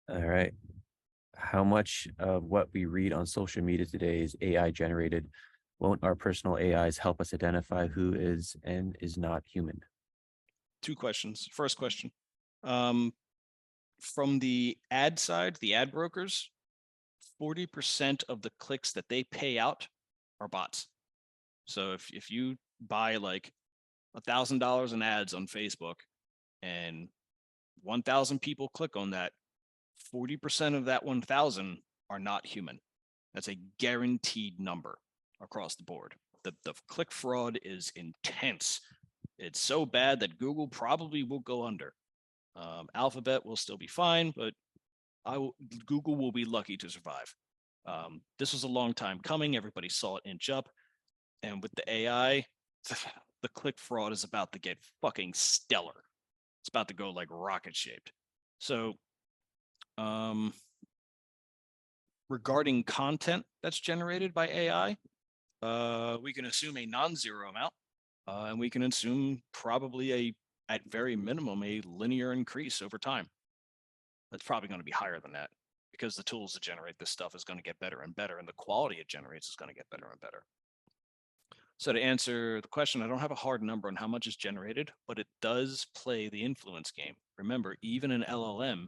All right. How much of what we read on social media today is AI generated? Won't our personal AIs help us identify who is and is not human? Two questions. First question. From the ad side, the ad brokers, 40% of the clicks that they pay out are bots. So if you buy like $1,000 in ads on Facebook and 1,000 people click on that, 40% of that 1,000 are not human. That's a guaranteed number. across the board. The click fraud is intense. It's so bad that Google probably will go under. Alphabet will still be fine, but Google will be lucky to survive. This was a long time coming. Everybody saw it inch up. And with the AI, the click fraud is about to get fucking stellar. It's about to go like rocket shaped. So, regarding content that's generated by AI, we can assume a non-zero amount, and we can assume probably at very minimum, a linear increase over time. It's probably going to be higher than that because the tools that generate this stuff is going to get better and better, and the quality it generates is going to get better and better. So to answer the question, I don't have a hard number on how much is generated, but it does play the influence game. Remember, even an LLM,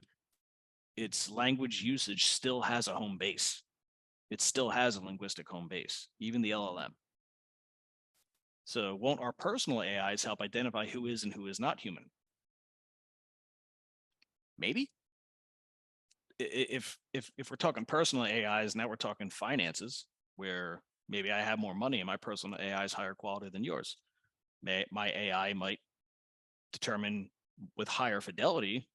its language usage still has a home base. It still has a linguistic home base, even the LLM. So won't our personal AIs help identify who is and who is not human? Maybe. If we're talking personal AIs, now we're talking finances, where maybe I have more money and my personal AI is higher quality than yours. My AI might determine with higher fidelity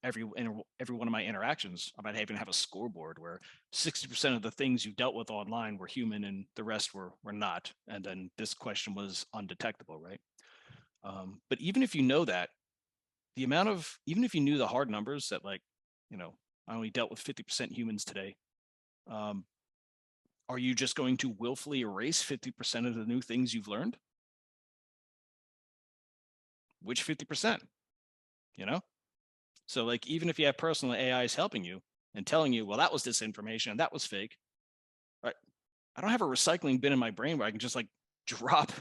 every one of my interactions. I might even have a scoreboard where 60% of the things you dealt with online were human and the rest were not. And then this question was undetectable, right? But even if you know that, even if you knew the hard numbers that, like, I only dealt with 50% humans today, are you just going to willfully erase 50% of the new things you've learned? Which 50%? So like, even if you have personal AIs helping you and telling you, well, that was disinformation and that was fake, right? I don't have a recycling bin in my brain where I can just like drop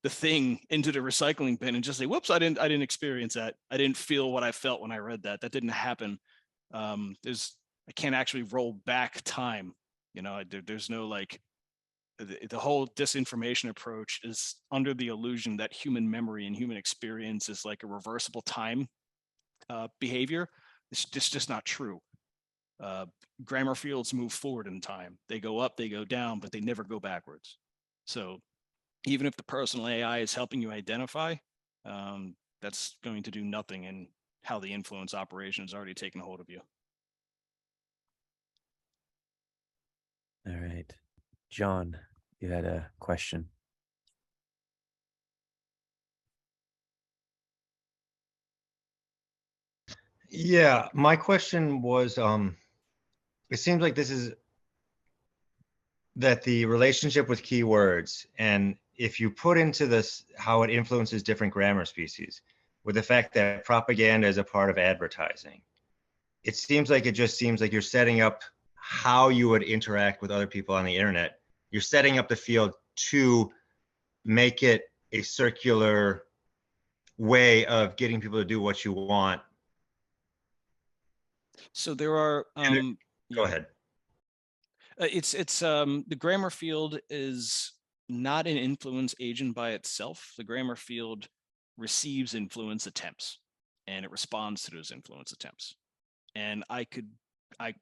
the thing into the recycling bin and just say, whoops, I didn't experience that. I didn't feel what I felt when I read that. That didn't happen. I can't actually roll back time. There's no like, the whole disinformation approach is under the illusion that human memory and human experience is like a reversible time behavior. It's just not true. Grammar fields move forward in time. They go up, they go down, but they never go backwards. So even if the personal AI is helping you identify, that's going to do nothing in how the influence operation has already taken hold of you. All right. John, you had a question. Yeah, my question was, it seems like that the relationship with keywords, and if you put into this how it influences different grammar species, with the fact that propaganda is a part of advertising, it seems like you're setting up how you would interact with other people on the internet. You're setting up the field to make it a circular way of getting people to do what you want. So there are Go ahead. It's the grammar field is not an influence agent by itself. The grammar field receives influence attempts and it responds to those influence attempts. And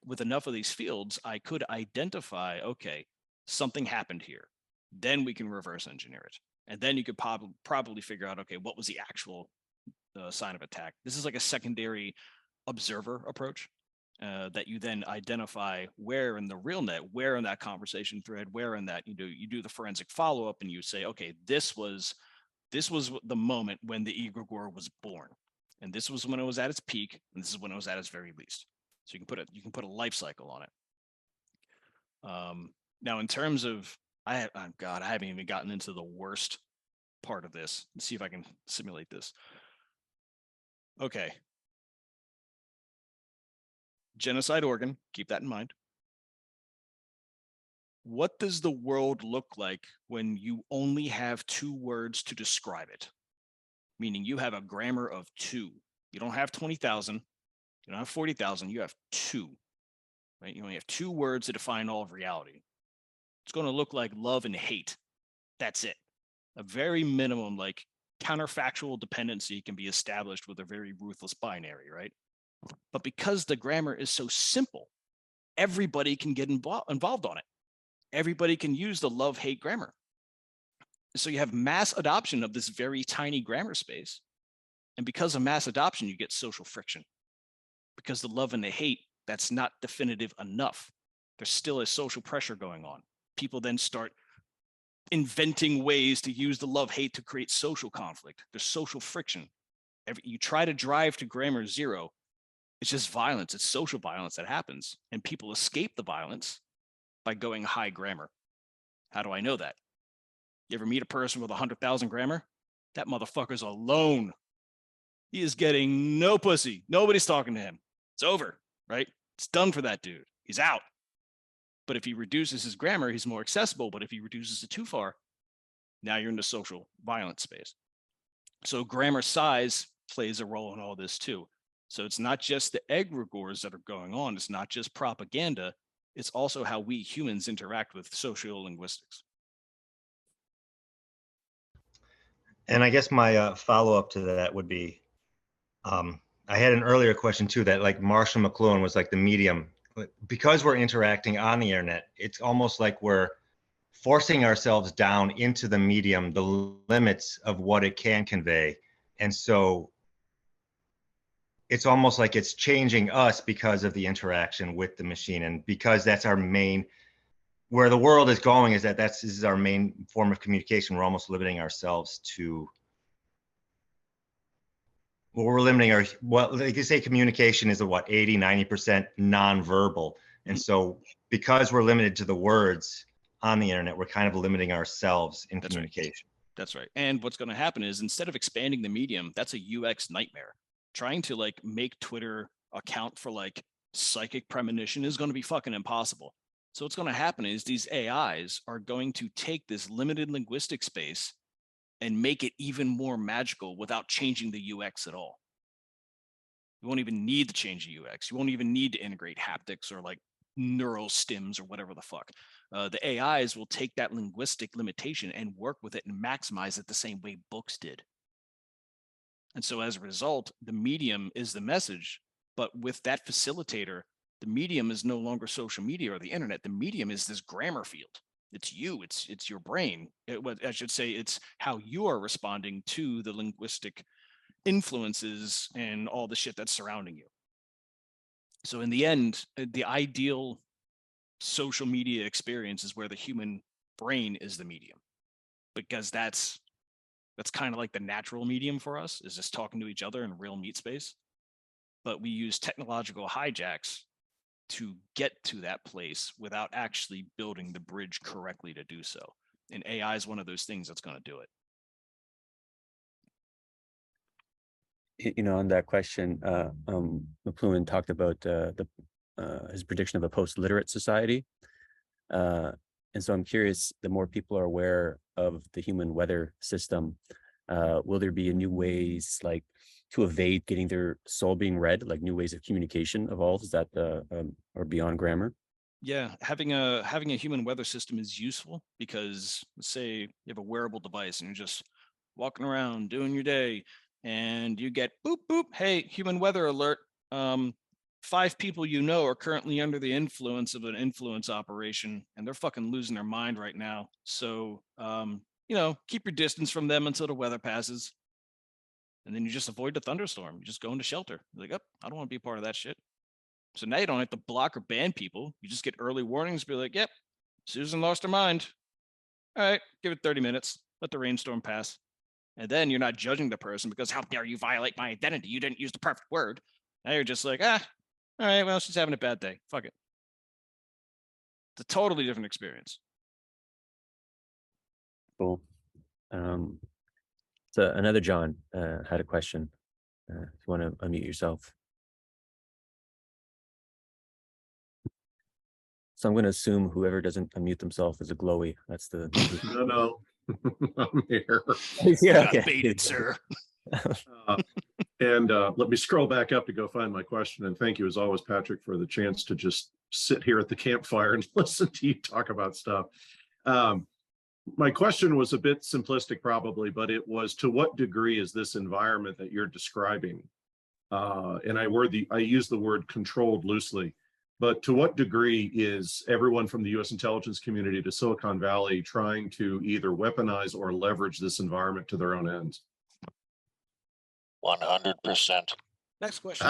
with enough of these fields, I could identify, okay, something happened here. Then we can reverse engineer it. And then you could probably figure out, okay, what was the actual sign of attack? This is like a secondary observer approach. That you then identify where in the real net, where in that conversation thread, where in that you do the forensic follow-up and you say, okay, this was the moment when the egregore was born, and this was when it was at its peak, and this is when it was at its very least. So you can put a life cycle on it. Now, in terms of, I haven't even gotten into the worst part of this. Let's see if I can simulate this. Okay. Genocide Oregon, keep that in mind. What does the world look like when you only have 2 words to describe it? Meaning you have a grammar of 2. You don't have 20,000. You don't have 40,000. You have 2, right? You only have 2 words to define all of reality. It's going to look like love and hate. That's it. A very minimum, like, counterfactual dependency can be established with a very ruthless binary, right? But because the grammar is so simple, everybody can get involved on it. everybody can use the love-hate grammar. So you have mass adoption of this very tiny grammar space. And because of mass adoption, you get social friction. Because the love and the hate, that's not definitive enough. There's still a social pressure going on. People then start inventing ways to use the love-hate to create social conflict. There's social friction. You try to drive to grammar zero, it's just violence. It's social violence that happens. And people escape the violence by going high grammar. How do I know that? You ever meet a person with 100,000 grammar? That motherfucker's alone. He is getting no pussy. Nobody's talking to him. It's over, right? It's done for that dude. He's out. But if he reduces his grammar, he's more accessible. But if he reduces it too far, now you're in the social violence space. So grammar size plays a role in all this too. So it's not just the egregores that are going on. It's not just propaganda. It's also how we humans interact with sociolinguistics. And I guess my follow-up to that would be, I had an earlier question too, that like Marshall McLuhan was like the medium. Because we're interacting on the internet, it's almost like we're forcing ourselves down into the medium, the limits of what it can convey. And so it's almost like it's changing us because of the interaction with the machine. And because that's our main, where the world is going is that this is our main form of communication. We're almost limiting ourselves to, well, we're limiting our, well, like you say, communication is a what, 80, 90% nonverbal. And so because we're limited to the words on the internet, we're kind of limiting ourselves in communication. Right. That's right. And what's going to happen is instead of expanding the medium, that's a UX nightmare. Trying to like make Twitter account for like psychic premonition is going to be fucking impossible. So what's going to happen is these AIs are going to take this limited linguistic space and make it even more magical without changing the UX at all. You won't even need to change the UX. You won't even need to integrate haptics or like neural stims or whatever the fuck. The AIs will take that linguistic limitation and work with it and maximize it the same way books did. And so as a result, the medium is the message, but with that facilitator, the medium is no longer social media or the internet. The medium is this grammar field. It's you, it's your brain. I should say it's how you are responding to the linguistic influences and all the shit that's surrounding you. So in the end, the ideal social media experience is where the human brain is the medium, because that's kind of like the natural medium for us, is just talking to each other in real meat space. But we use technological hijacks to get to that place without actually building the bridge correctly to do so. And AI is one of those things that's going to do it. You know, on that question, McLuhan talked about his prediction of a post-literate society. And so I'm curious, the more people are aware of the human weather system, will there be new ways like to evade getting their soul being read, like new ways of communication evolve? Is that or beyond grammar? Yeah, having a human weather system is useful because, let's say you have a wearable device and you're just walking around doing your day and you get boop boop, hey, human weather alert. 5 people you know are currently under the influence of an influence operation and they're fucking losing their mind right now. So you know, keep your distance from them until the weather passes. And then you just avoid the thunderstorm. You just go into shelter. You're like, oh, I don't want to be part of that shit. So now you don't have to block or ban people. You just get early warnings. Be like, yep, Susan lost her mind. All right, give it 30 minutes. Let the rainstorm pass. And then you're not judging the person because how dare you violate my identity? You didn't use the perfect word. Now you're just like, all right, well, she's having a bad day. Fuck it. It's a totally different experience. Cool. So another John had a question. If you want to unmute yourself. So I'm going to assume whoever doesn't unmute themselves is a glowy. That's the No, I'm here. yeah, Got okay. baited, sir. And let me scroll back up to go find my question. And thank you, as always, Patrick, for the chance to just sit here at the campfire and listen to you talk about stuff. My question was a bit simplistic, probably, but it was, to what degree is this environment that you're describing? And I use the word controlled loosely, but to what degree is everyone from the US intelligence community to Silicon Valley trying to either weaponize or leverage this environment to their own ends? 100%. Next question.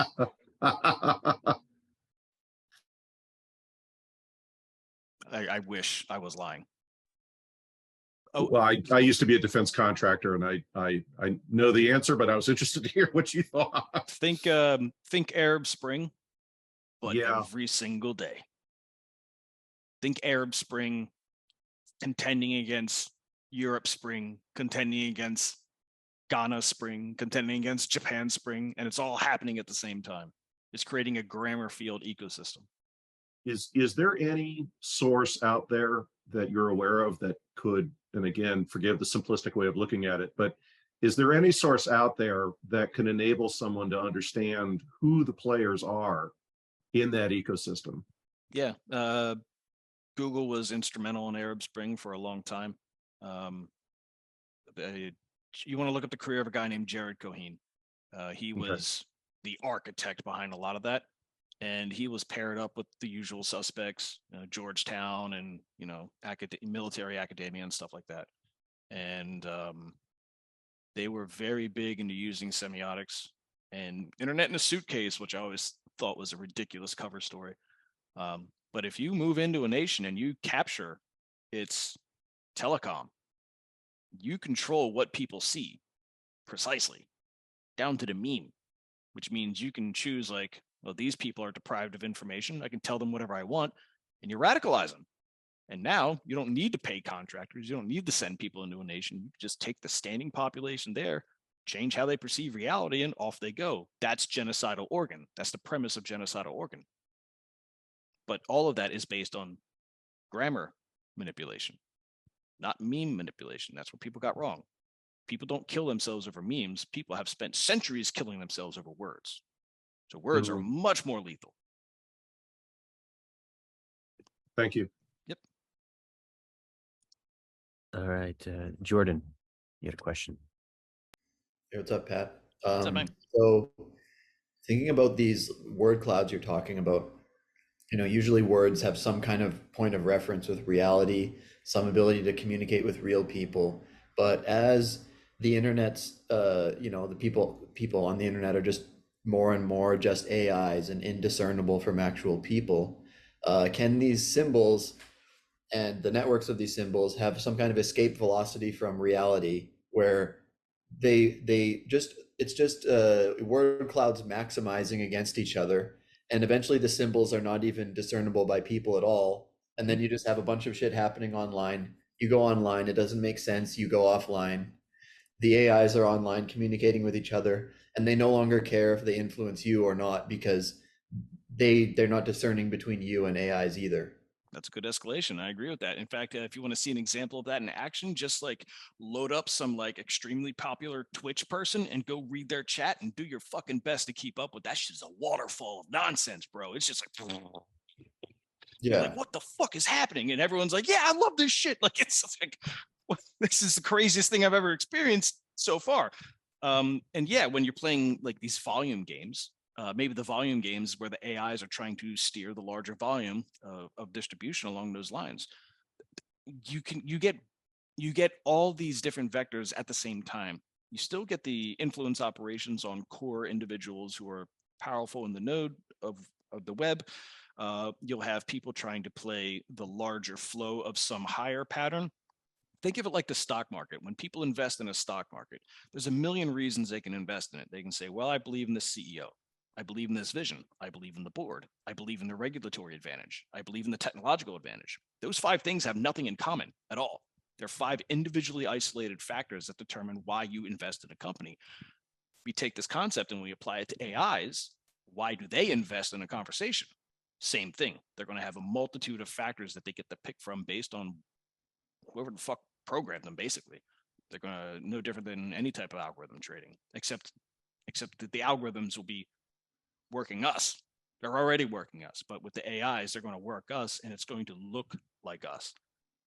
I wish I was lying. Oh, Well, I used to be a defense contractor, and I know the answer, but I was interested to hear what you thought. think Arab Spring, but Yeah. every single day. Think Arab Spring contending against Europe Spring, contending against Ghana Spring, contending against Japan Spring, and it's all happening at the same time. It's creating a grammar field ecosystem. Is there any source out there that you're aware of that could, and again, forgive the simplistic way of looking at it, but is there any source out there that can enable someone to understand who the players are in that ecosystem? Yeah, Google was instrumental in Arab Spring for a long time. You want to look at the career of a guy named Jared Cohen. He was the architect behind a lot of that. And he was paired up with the usual suspects, Georgetown and, military academia and stuff like that. And they were very big into using semiotics and Internet in a Suitcase, which I always thought was a ridiculous cover story. But if you move into a nation and you capture its telecom, you control what people see precisely down to the meme, which means you can choose like, well, these people are deprived of information. I can tell them whatever I want, and you radicalize them. And now you don't need to pay contractors. You don't need to send people into a nation. You just take the standing population there, change how they perceive reality, and off they go. That's genocidal organ. That's the premise of genocidal organ. But all of that is based on grammar manipulation, not meme manipulation. That's what people got wrong. People don't kill themselves over memes. People have spent centuries killing themselves over words. So words are much more lethal. Thank you. Yep. All right, Jordan, you had a question. Hey, what's up, Pat? What's up, man? So thinking about these word clouds you're talking about, usually words have some kind of point of reference with reality, some ability to communicate with real people. But as the internet's, the people on the internet are just more and more just AIs and indiscernible from actual people, can these symbols and the networks of these symbols have some kind of escape velocity from reality where it's just word clouds maximizing against each other, and eventually the symbols are not even discernible by people at all, and then you just have a bunch of shit happening online. You go online, it doesn't make sense, you go offline. The AIs are online communicating with each other, and they no longer care if they influence you or not, because they're not discerning between you and AIs either. That's a good escalation. I agree with that. In fact, if you want to see an example of that in action, just like load up some like extremely popular Twitch person and go read their chat and do your fucking best to keep up with that. Shit's a waterfall of nonsense, bro. It's just like, Yeah, like, what the fuck is happening? And everyone's like, yeah, I love this shit. Like, it's like, this is the craziest thing I've ever experienced so far. And yeah, when you're playing like these volume games, maybe the volume games where the AIs are trying to steer the larger volume of distribution along those lines, you get all these different vectors at the same time. You still get the influence operations on core individuals who are powerful in the node of the web. You'll have people trying to play the larger flow of some higher pattern. Think of it like the stock market. When people invest in a stock market, there's a million reasons they can invest in it. They can say, well, I believe in the CEO. I believe in this vision. I believe in the board. I believe in the regulatory advantage. I believe in the technological advantage. Those 5 things have nothing in common at all. They're 5 individually isolated factors that determine why you invest in a company. We take this concept and we apply it to AIs. Why do they invest in a conversation? Same thing. They're going to have a multitude of factors that they get to pick from based on whoever the fuck programmed them, basically. They're going to no different than any type of algorithm trading, except that the algorithms will be working us. They're already working us, but with the AIs, they're going to work us, and it's going to look like us.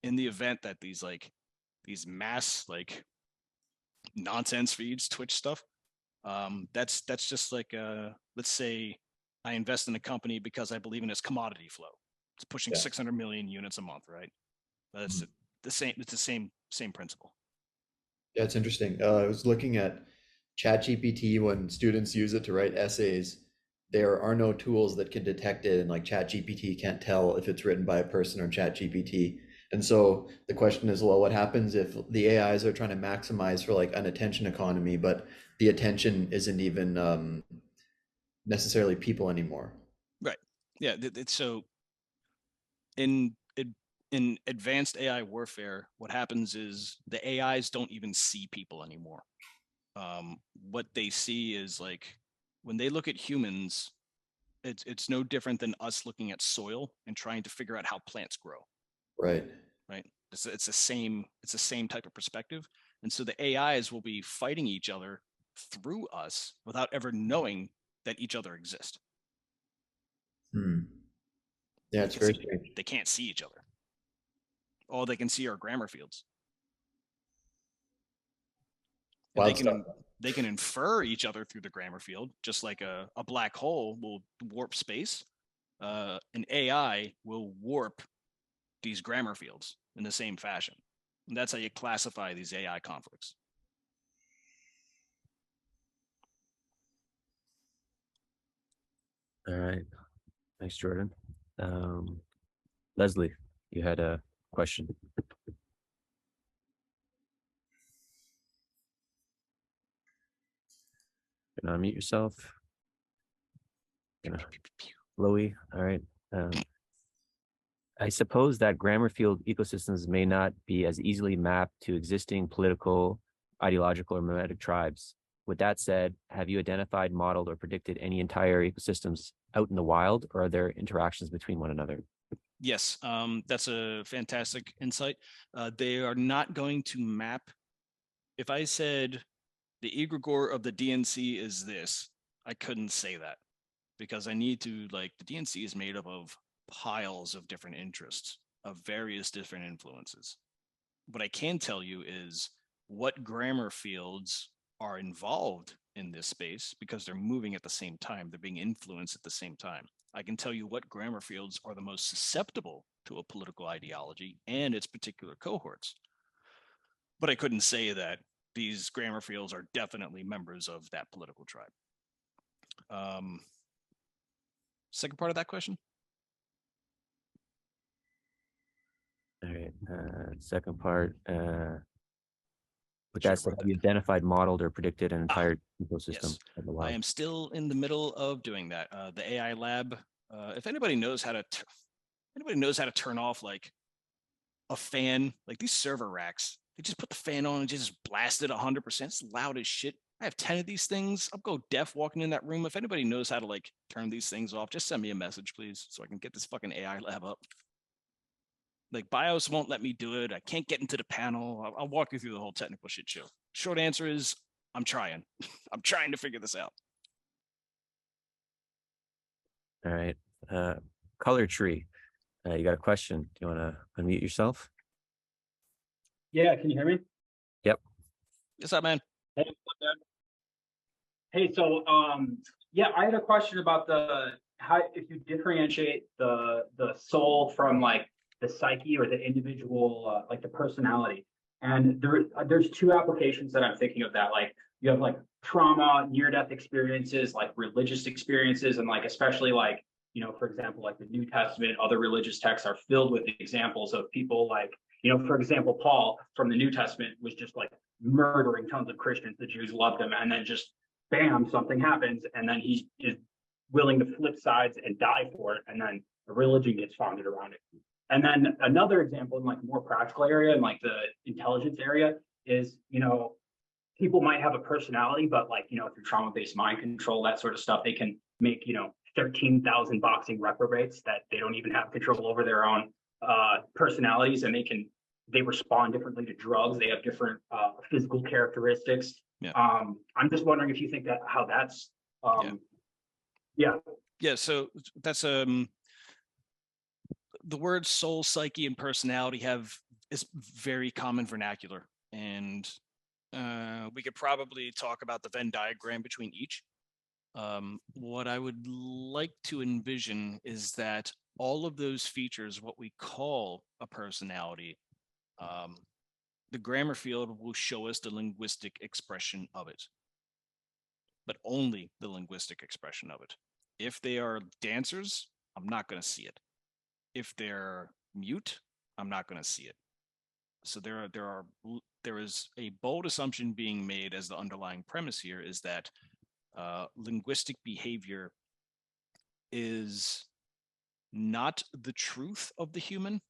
In the event that these mass like nonsense feeds, Twitch stuff, that's just like let's say I invest in a company because I believe in its commodity flow. It's pushing Yeah. 600 million units a month, right? That's the same. It's the same principle. Yeah, it's interesting. I was looking at ChatGPT when students use it to write essays. There are no tools that can detect it, and like ChatGPT can't tell if it's written by a person or ChatGPT. And so the question is, well, what happens if the AIs are trying to maximize for like an attention economy, but the attention isn't even necessarily people anymore? Right. Yeah. It's so in in advanced AI warfare, what happens is the AIs don't even see people anymore. What they see is like when they look at humans, it's no different than us looking at soil and trying to figure out how plants grow. Right. Right. It's the same type of perspective. And so the AIs will be fighting each other through us without ever knowing that each other exist. Yeah, it's very Because strange. they can't see each other. All they can see are grammar fields. And Wild stuff. they can infer each other through the grammar field, just like a black hole will warp space. An AI will warp these grammar fields in the same fashion. And that's how you classify these AI conflicts. All right. Thanks, Jordan. Leslie, you had a question. Can you unmute yourself? Chloe, all right. I suppose that grammar field ecosystems may not be as easily mapped to existing political, ideological, or mimetic tribes. With that said, have you identified, modeled, or predicted any entire ecosystems out in the wild, or are there interactions between one another? Yes, that's a fantastic insight. They are not going to map. If I said the egregore of the DNC is this, I couldn't say that because I need to, like, the DNC is made up of piles of different interests, of various different influences. What I can tell you is what grammar fields are involved in this space because they're moving at the same time, they're being influenced at the same time. I can tell you what grammar fields are the most susceptible to a political ideology and its particular cohorts. But I couldn't say that these grammar fields are definitely members of that political tribe. Second part of that question? All right. Second part. With Sure, that said, have you identified, modeled, or predicted an entire ecosystem Yes, of the I wild? am still in the middle of doing that. The AI lab. If anybody knows how to, turn off like a fan, like these server racks, they just put the fan on and just blast it 100%. It's loud as shit. I have 10 of these things. I'll go deaf walking in that room. If anybody knows how to like turn these things off, just send me a message, please, so I can get this fucking AI lab up. Like BIOS won't let me do it. I can't get into the panel. I'll walk you through the whole technical shit show. Short answer is I'm trying. I'm trying to figure this out. All right. Color tree. You got a question? Do you want to unmute yourself? Yeah, can you hear me? Yep. What's up, man? Hey, so yeah, I had a question about how if you differentiate the soul from like the psyche or the individual, like the personality. And there's two applications that I'm thinking of that. Like you have like trauma, near-death experiences, like religious experiences, and like especially like, you know, for example, like the New Testament, other religious texts are filled with examples of people like, you know, for example, Paul from the New Testament was just like murdering tons of Christians. The Jews loved him, and then just bam, something happens, and then he is willing to flip sides and die for it, and then a religion gets founded around it. And then another example in like a more practical area, in like the intelligence area, is, you know, people might have a personality, but like, you know, through trauma-based mind control, that sort of stuff, they can make, you know, 13,000 boxing reprobates that they don't even have control over their own personalities, and they respond differently to drugs. They have different physical characteristics. Yeah. I'm just wondering if you think that how that's yeah. So that's the words soul, psyche, and personality is very common vernacular, and we could probably talk about the Venn diagram between each. What I would like to envision is that all of those features, what we call a personality, the grammar field will show us the linguistic expression of it, but only the linguistic expression of it. If they are dancers, I'm not going to see it. If they're mute, I'm not going to see it. So there is a bold assumption being made as the underlying premise here is that linguistic behavior is not the truth of the human,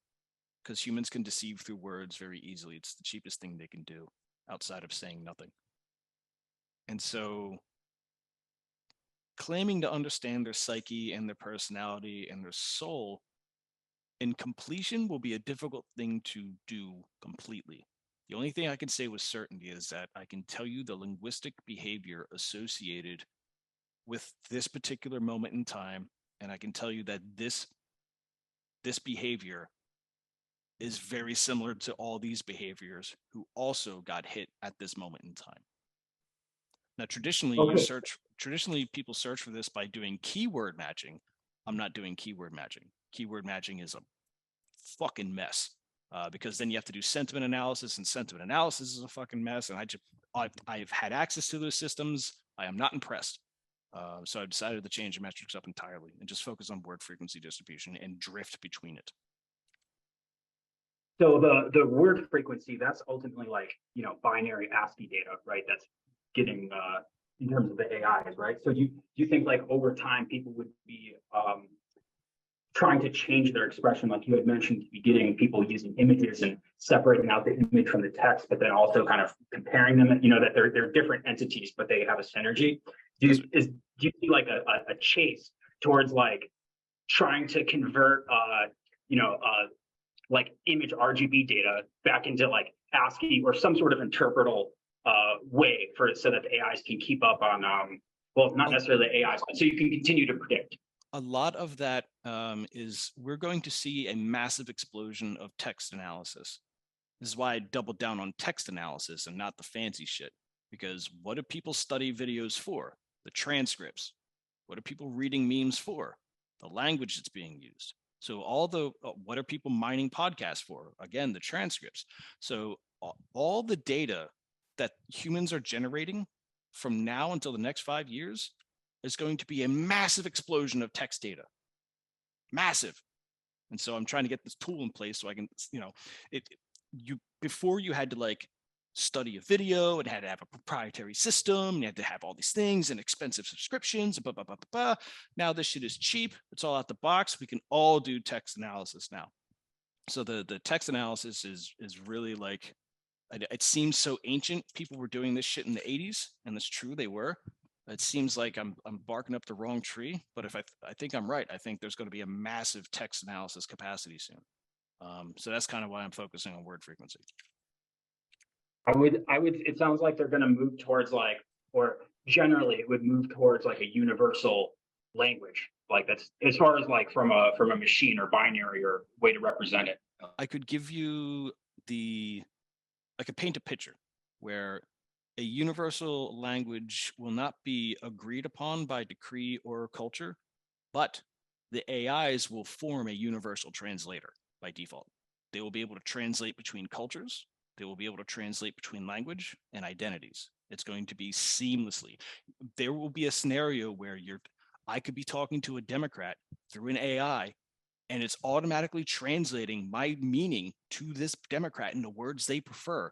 because humans can deceive through words very easily. It's the cheapest thing they can do outside of saying nothing. And so claiming to understand their psyche and their personality and their soul in completion will be a difficult thing to do completely. The only thing I can say with certainty is that I can tell you the linguistic behavior associated with this particular moment in time, and I can tell you that this behavior is very similar to all these behaviors who also got hit at this moment in time. Now, traditionally people search for this by doing keyword matching. I'm not doing keyword matching. Keyword matching is a fucking mess because then you have to do sentiment analysis, and sentiment analysis is a fucking mess. And I've had access to those systems. I am not impressed. So I decided to change the metrics up entirely and just focus on word frequency distribution and drift between it. So the word frequency, that's ultimately like, binary ASCII data, right? That's getting in terms of the AIs, right? So do you think like over time people would be trying to change their expression, like you had mentioned at the beginning, people using images and separating out the image from the text, but then also kind of comparing them, that they're different entities, but they have a synergy. Do you see like a chase towards like trying to convert like image RGB data back into like ASCII or some sort of interpretable way so that the AIs can keep up on well, not necessarily the AIs, but so you can continue to predict? A lot of that is we're going to see a massive explosion of text analysis. This is why I doubled down on text analysis and not the fancy shit. Because what do people study videos for? The transcripts. What are people reading memes for? The language that's being used. So what are people mining podcasts for? Again, the transcripts. So all the data that humans are generating from now until the next 5 years is going to be a massive explosion of text data. Massive. And so I'm trying to get this tool in place so I can, before you had to like study a video, it had to have a proprietary system, you had to have all these things and expensive subscriptions, blah, blah, blah, blah, blah. Now this shit is cheap. It's all out the box. We can all do text analysis now. So the text analysis is really like, it seems so ancient. People were doing this shit in the 80s, and it's true, they were. It seems like I'm barking up the wrong tree, but if I think I'm right. I think there's going to be a massive text analysis capacity soon. So that's kind of why I'm focusing on word frequency. I would, it sounds like they're going to move towards like, or generally it would move towards like a universal language. Like that's as far as like from a machine or binary or way to represent it. I could give you I could paint a picture where a universal language will not be agreed upon by decree or culture, but the AIs will form a universal translator by default. They will be able to translate between cultures. They will be able to translate between language and identities. It's going to be seamlessly. There will be a scenario where I could be talking to a Democrat through an AI, and it's automatically translating my meaning to this Democrat in the words they prefer.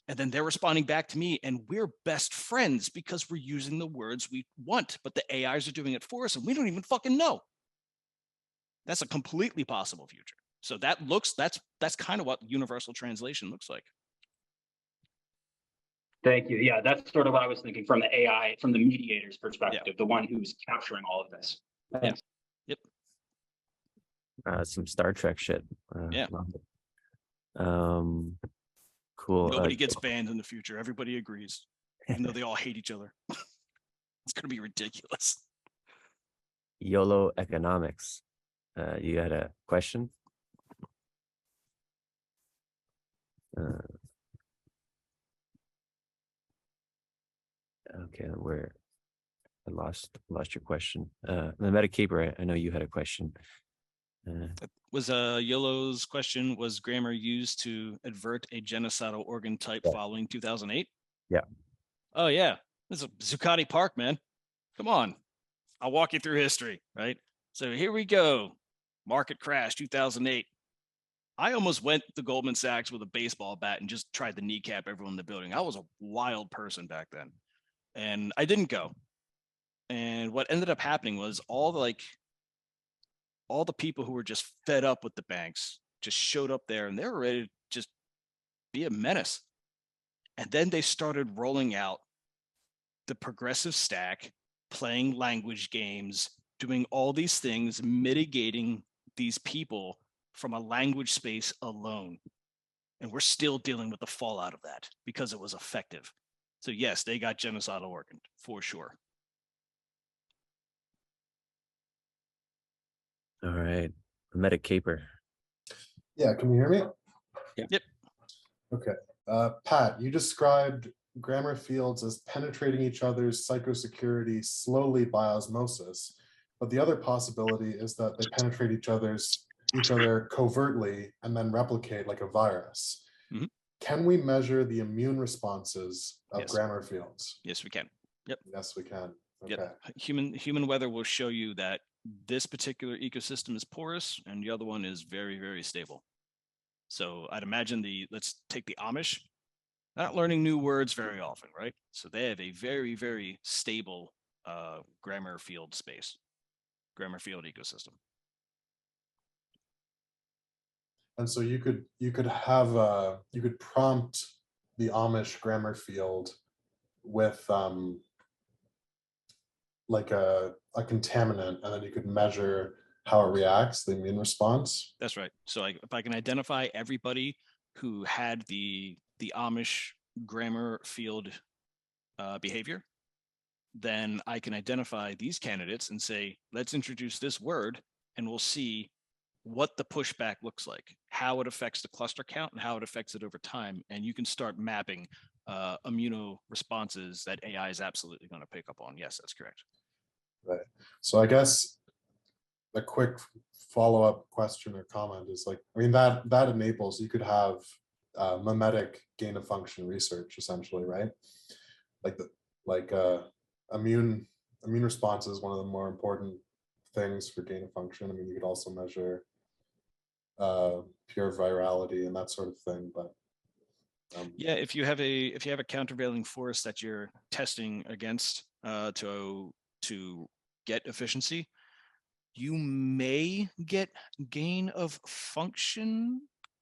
And then they're responding back to me, and we're best friends because we're using the words we want, but the AIs are doing it for us, and we don't even fucking know. That's a completely possible future. So that's kind of what universal translation looks like. Thank you. Yeah, that's sort of what I was thinking from the AI, from the mediator's perspective, the one who's capturing all of this. Thanks. Yep. Some Star Trek shit. Yeah. Cool. Nobody gets banned in the future. Everybody agrees, even though they all hate each other. It's going to be ridiculous. YOLO economics. You had a question? Okay, I lost your question. The Metacaper, I know you had a question. That was Yolo's question. Was grammar used to avert a genocidal organ type Yeah. following 2008? Yeah. Oh yeah, this is Zuccotti Park, man. Come on, I'll walk you through history, right? So here we go. Market crash 2008. I almost went to Goldman Sachs with a baseball bat and just tried to kneecap everyone in the building. I was a wild person back then, and I didn't go. And what ended up happening was all the people who were just fed up with the banks just showed up there, and they were ready to just be a menace. And then they started rolling out the progressive stack, playing language games, doing all these things, mitigating these people from a language space alone. And we're still dealing with the fallout of that because it was effective. So yes, they got genocidal organ for sure. All right. Metacaper. Yeah, can you hear me? Yep. Okay. Pat, you described grammar fields as penetrating each other's psychosecurity slowly by osmosis, but the other possibility is that they penetrate each other covertly and then replicate like a virus. Mhm. Can we measure the immune responses of Yes. grammar fields? Yes, we can. Yep. Yes, we can. Okay. Yep. Human weather will show you that this particular ecosystem is porous and the other one is very, very stable. So I'd imagine let's take the Amish. They're not learning new words very often, right? So they have a very, very stable grammar field space, grammar field ecosystem. And so you could prompt the Amish grammar field with like a contaminant, and then you could measure how it reacts, the immune response. That's right. So if I can identify everybody who had the Amish grammar field behavior, then I can identify these candidates and say, let's introduce this word, and we'll see what the pushback looks like, how it affects the cluster count, and how it affects it over time. And you can start mapping immuno responses that AI is absolutely going to pick up on. Yes, that's correct. Right. So I guess a quick follow-up question or comment is like, I mean, that enables, you could have mimetic gain of function research essentially, right? Immune response is one of the more important things for gain of function. I mean, you could also measure pure virality and that sort of thing, but yeah, if you have a countervailing force that you're testing against to get efficiency, you may get gain of function.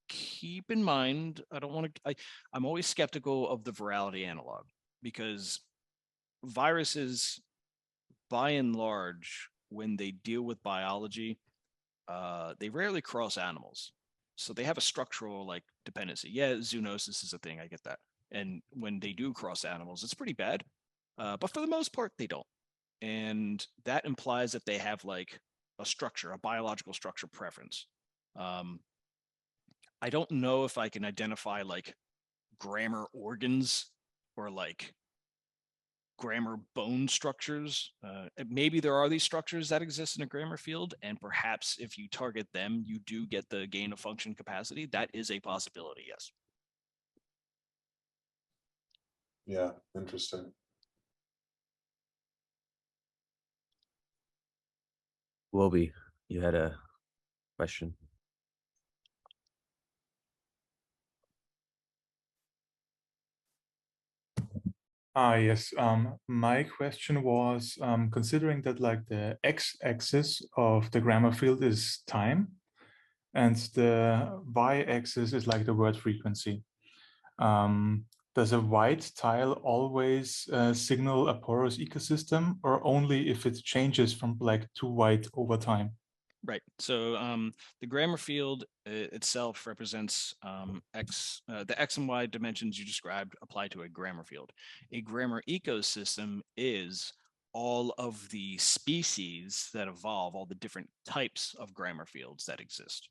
Keep in mind, I'm always skeptical of the virality analog, because viruses, by and large, when they deal with biology, they rarely cross animals. So they have a structural like dependency. Yeah, zoonosis is a thing. I get that. And when they do cross animals, it's pretty bad. But for the most part, they don't. And that implies that they have like a structure, a biological structure preference. I don't know if I can identify like grammar organs or like grammar bone structures. Maybe there are these structures that exist in a grammar field, and perhaps if you target them, you do get the gain of function capacity. That is a possibility, yes. yeah, interesting. Wolby, you had a question. Yes. My question was, considering that like the x-axis of the grammar field is time, and the y-axis is like the word frequency. Does a white tile always signal a porous ecosystem, or only if it changes from black to white over time? Right. So the grammar field itself represents the X and Y dimensions you described apply to a grammar field. A grammar ecosystem is all of the species that evolve, all the different types of grammar fields that exist.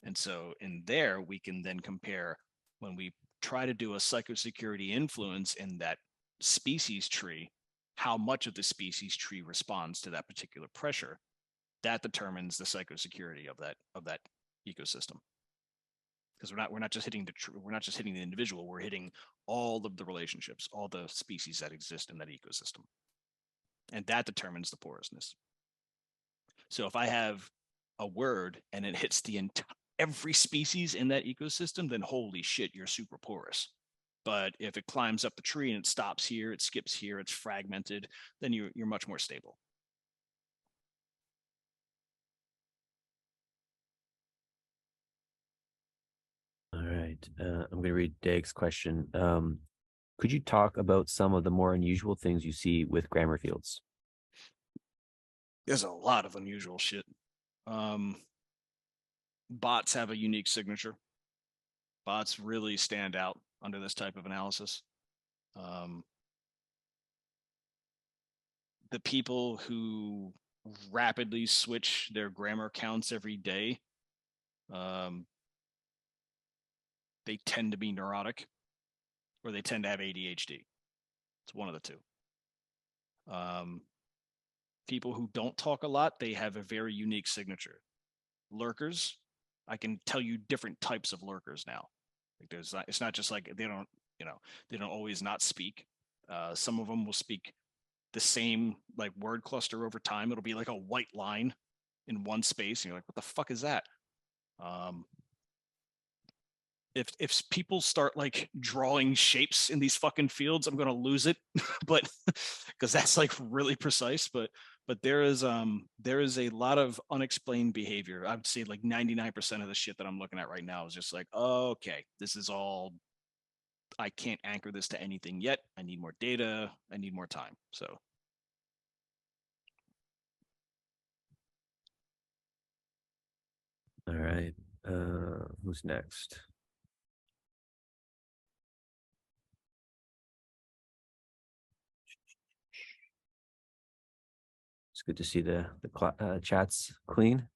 And so in there, we can then compare, when we try to do a psychosecurity influence in that species tree, how much of the species tree responds to that particular pressure. That determines the psychosecurity of that ecosystem. Because we're not just hitting the individual, we're hitting all of the relationships, all the species that exist in that ecosystem. And that determines the porousness. So if I have a word and it hits every species in that ecosystem, then holy shit, you're super porous. But if it climbs up the tree and it stops here, it skips here, it's fragmented, then you're much more stable. All right. I'm going to read Dag's question. Could you talk about some of the more unusual things you see with grammar fields? There's a lot of unusual shit. Bots have a unique signature. Bots really stand out under this type of analysis. The people who rapidly switch their grammar counts every day, they tend to be neurotic, or they tend to have ADHD. It's one of the two. People who don't talk a lot, they have a very unique signature. Lurkers, I can tell you different types of lurkers now. Like it's not just like they don't always not speak. Some of them will speak the same like word cluster over time. It'll be like a white line in one space, and you're like, what the fuck is that? If people start like drawing shapes in these fucking fields, I'm gonna lose it. But because that's like really precise. But there is a lot of unexplained behavior. I would say like 99% of the shit that I'm looking at right now is just like, okay, this is all, I can't anchor this to anything yet. I need more data. I need more time. So. All right. Who's next? It's good to see the chats clean.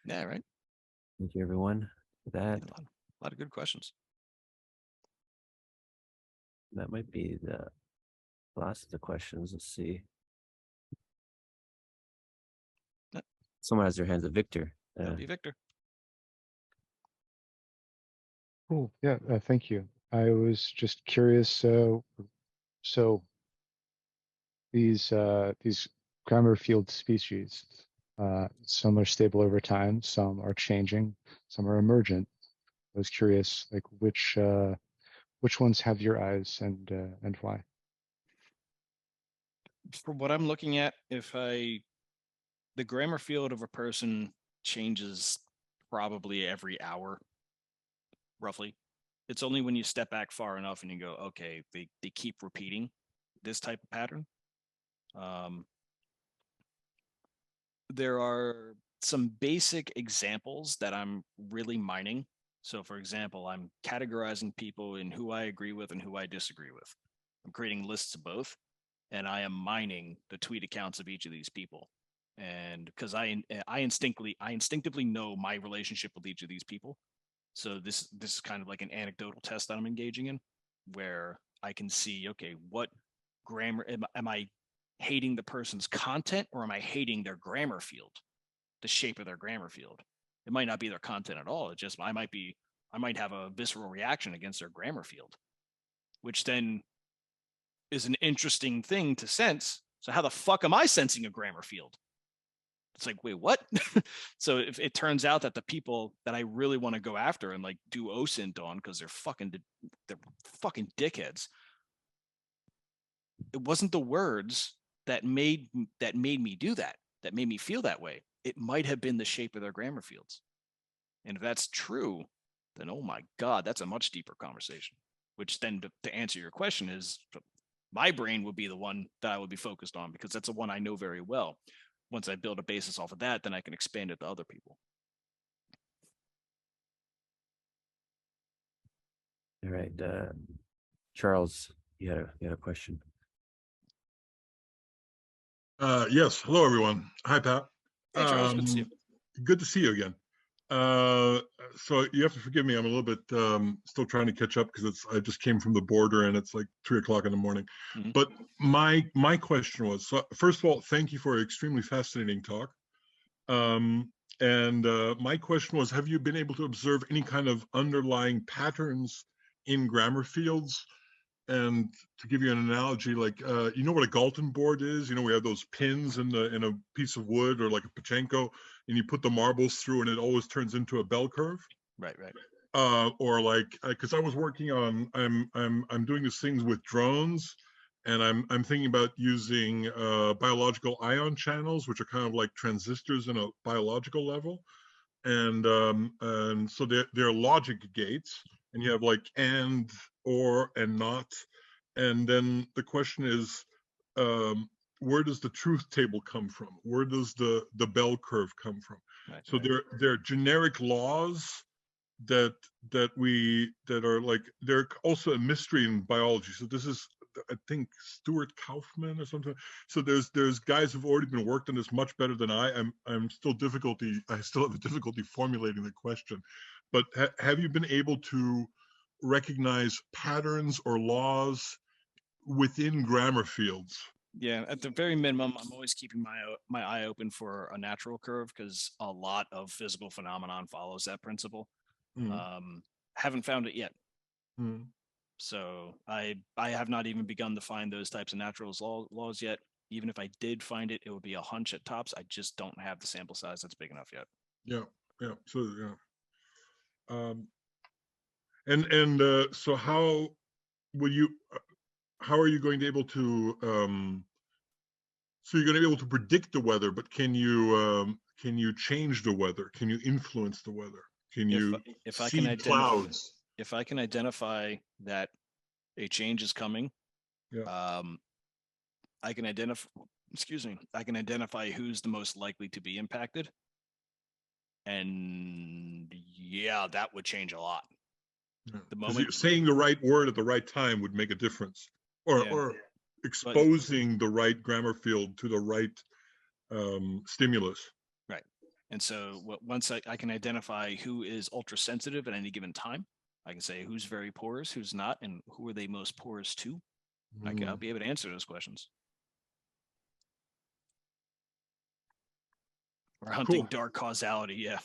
Yeah, right. Thank you, everyone, for that. A lot of good questions. That might be the last of the questions. Let's see. Someone has their hands up. Victor. That'll be Victor. Cool. Yeah, thank you. I was just curious. So these grammar field species, some are stable over time, some are changing, some are emergent. I was curious, like which ones have your eyes and why? From what I'm looking at, the grammar field of a person changes probably every hour, roughly. It's only when you step back far enough and you go, okay, they keep repeating this type of pattern. There are some basic examples that I'm really mining. So for example, I'm categorizing people in who I agree with and who I disagree with. I'm creating lists of both, and I am mining the tweet accounts of each of these people. And because I instinctively know my relationship with each of these people. So this is kind of like an anecdotal test that I'm engaging in, where I can see, okay, what grammar am I hating the person's content, or am I hating their grammar field, the shape of their grammar field? It might not be their content at all. It just I might have a visceral reaction against their grammar field, which then is an interesting thing to sense. So how the fuck am I sensing a grammar field? It's like, wait, what? So if it turns out that the people that I really want to go after and like do OSINT on because they're fucking dickheads, it wasn't the words that made me do that made me feel that way. It might have been the shape of their grammar fields. And if that's true, then oh my God, that's a much deeper conversation. Which then to answer your question is, my brain would be the one that I would be focused on, because that's the one I know very well. Once I build a basis off of that, then I can expand it to other people. All right, Charles, you had a question. Yes. Hello, everyone. Hi, Pat. Hey, Charles. Good to see you. Good to see you again. So you have to forgive me. I'm a little bit still trying to catch up because I just came from the border and it's like 3 o'clock in the morning. Mhm. But my question was, so first of all, thank you for an extremely fascinating talk. And my question was, have you been able to observe any kind of underlying patterns in grammar fields? And to give you an analogy, like you know what a Galton board is? You know, we have those pins in a piece of wood or like a pachinko, and you put the marbles through, and it always turns into a bell curve. Right, right. Or like, because I was working on, I'm doing these things with drones, and I'm thinking about using biological ion channels, which are kind of like transistors in a biological level, and so they're logic gates, and you have like and, or, and not, and then the question is, where does the truth table come from? Where does the bell curve come from? Right, So right. they're generic laws that are like, they're also a mystery in biology. So this is, I think, Stuart Kaufman or something. So there's guys who've already been worked on this much better than I am. I still have a difficulty formulating the question. But have you been able to recognize patterns or laws within grammar fields? Yeah, at the very minimum, I'm always keeping my eye open for a natural curve because a lot of physical phenomenon follows that principle. Haven't found it yet. So I have not even begun to find those types of natural laws yet. Even if I did find it, it would be a hunch at tops. I just don't have the sample size that's big enough yet. Yeah. So yeah. And so how will you? How are you going to be able to? So you're going to be able to predict the weather, but can you change the weather? Can you influence the weather? Can you if I can seed clouds? If I can identify that a change is coming, Yeah. I can identify. Excuse me. I can identify who's the most likely to be impacted, and yeah, that would change a lot. The moment saying the right word at the right time would make a difference, or exposing the right grammar field to the right stimulus. Right. And so once I can identify who is ultra sensitive at any given time, I can say who's very porous, who's not, and who are they most porous to. I'll be able to answer those questions. We're hunting dark causality. Yeah.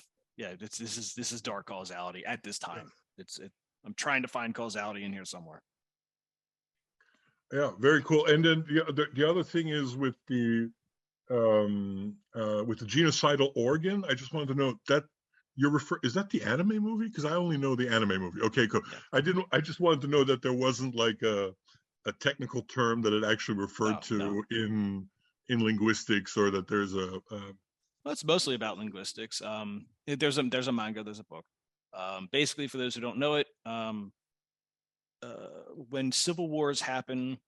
This is dark causality at this time. I'm trying to find causality in here somewhere. Yeah, very cool. And then the other thing is with the genocidal organ. I just wanted to know that is that the anime movie? Because I only know the anime movie. Okay, cool. Yeah. I just wanted to know that there wasn't like a technical term that it actually referred to in linguistics, or that there's a. Well, it's mostly about linguistics. There's a manga, there's a book. Basically, for those who don't know it, when civil wars happen,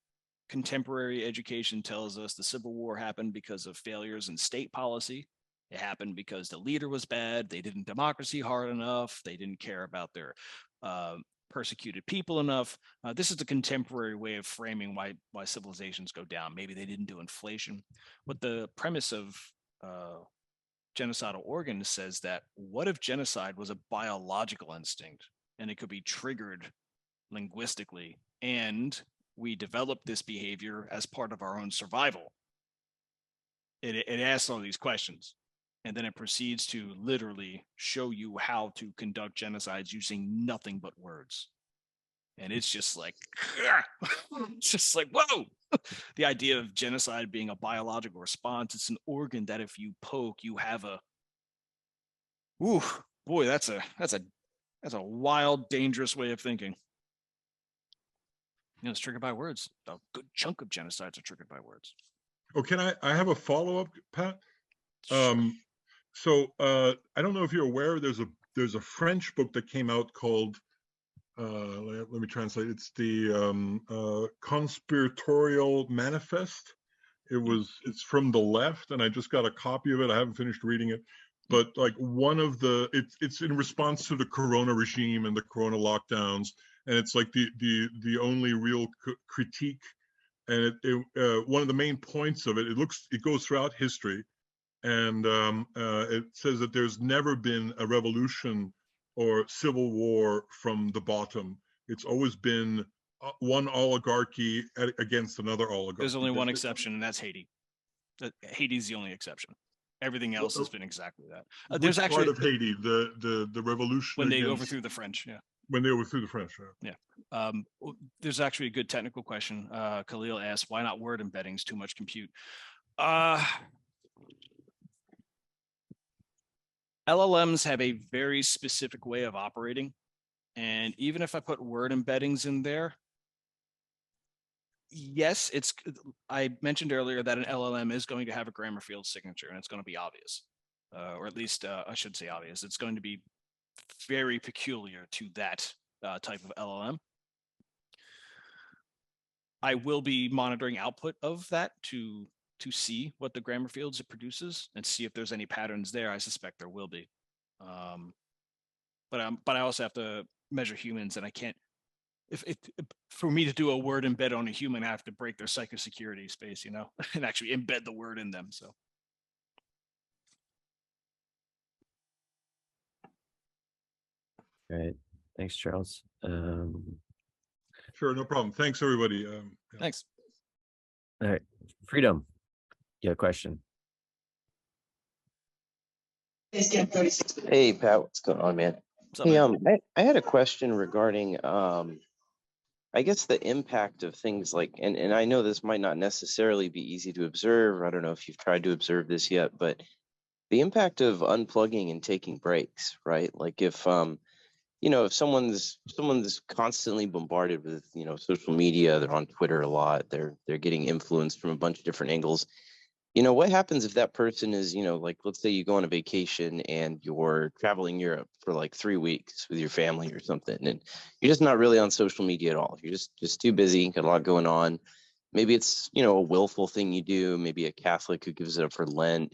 contemporary education tells us the Civil War happened because of failures in state policy. It happened because the leader was bad. They didn't democracy hard enough. They didn't care about their persecuted people enough. This is the contemporary way of framing why civilizations go down. Maybe they didn't do inflation. But the premise of genocidal organ says that what if genocide was a biological instinct and it could be triggered linguistically, and we developed this behavior as part of our own survival? It asks all these questions, and then it proceeds to literally show you how to conduct genocides using nothing but words. And it's just like, it's just like, whoa. The idea of genocide being a biological response, it's an organ that if you poke, you have a, ooh, boy, that's a wild, dangerous way of thinking. You know, it's triggered by words. A good chunk of genocides are triggered by words. Oh, can I have a follow-up, Pat? Sure. So I don't know if you're aware, there's a French book that came out called, let me translate. It's the Conspiratorial Manifest. It's from the left, and I just got a copy of it. I haven't finished reading it, but like it's in response to the Corona regime and the Corona lockdowns, and it's like the only real critique. And one of the main points of it, it goes throughout history, and it says that there's never been a revolution or civil war from the bottom. It's always been one oligarchy against another oligarchy. There's only one exception, and that's Haiti. Haiti's the only exception. Everything else has been exactly that. There's Which actually part of Haiti, the revolution when they against, overthrew the French. Yeah. when they overthrew the French. Yeah. There's actually a good technical question. Khalil asked, why not word embeddings? Too much compute. LLMs have a very specific way of operating. And even if I put word embeddings in there, yes, I mentioned earlier that an LLM is going to have a grammar field signature, and it's going to be obvious, or at least I should say obvious. It's going to be very peculiar to that type of LLM. I will be monitoring output of that to see what the grammar fields it produces and see if there's any patterns there. I suspect there will be, but I also have to measure humans, and I can't. If for me to do a word embed on a human, I have to break their psychosecurity space, and actually embed the word in them. So. All right. Thanks, Charles. Sure, no problem. Thanks, everybody. Yeah. Thanks. All right. Freedom. You have a question? Hey, Pat, what's going on, man? What's up, Hey, man? I had a question regarding, I guess the impact of things like, and I know this might not necessarily be easy to observe. I don't know if you've tried to observe this yet, but the impact of unplugging and taking breaks, right? Like if someone's constantly bombarded with, social media, they're on Twitter a lot, they're getting influenced from a bunch of different angles. What happens if that person is, like, let's say you go on a vacation and you're traveling Europe for like 3 weeks with your family or something, and you're just not really on social media at all. You're just too busy, got a lot going on. Maybe it's, a willful thing you do, maybe a Catholic who gives it up for Lent.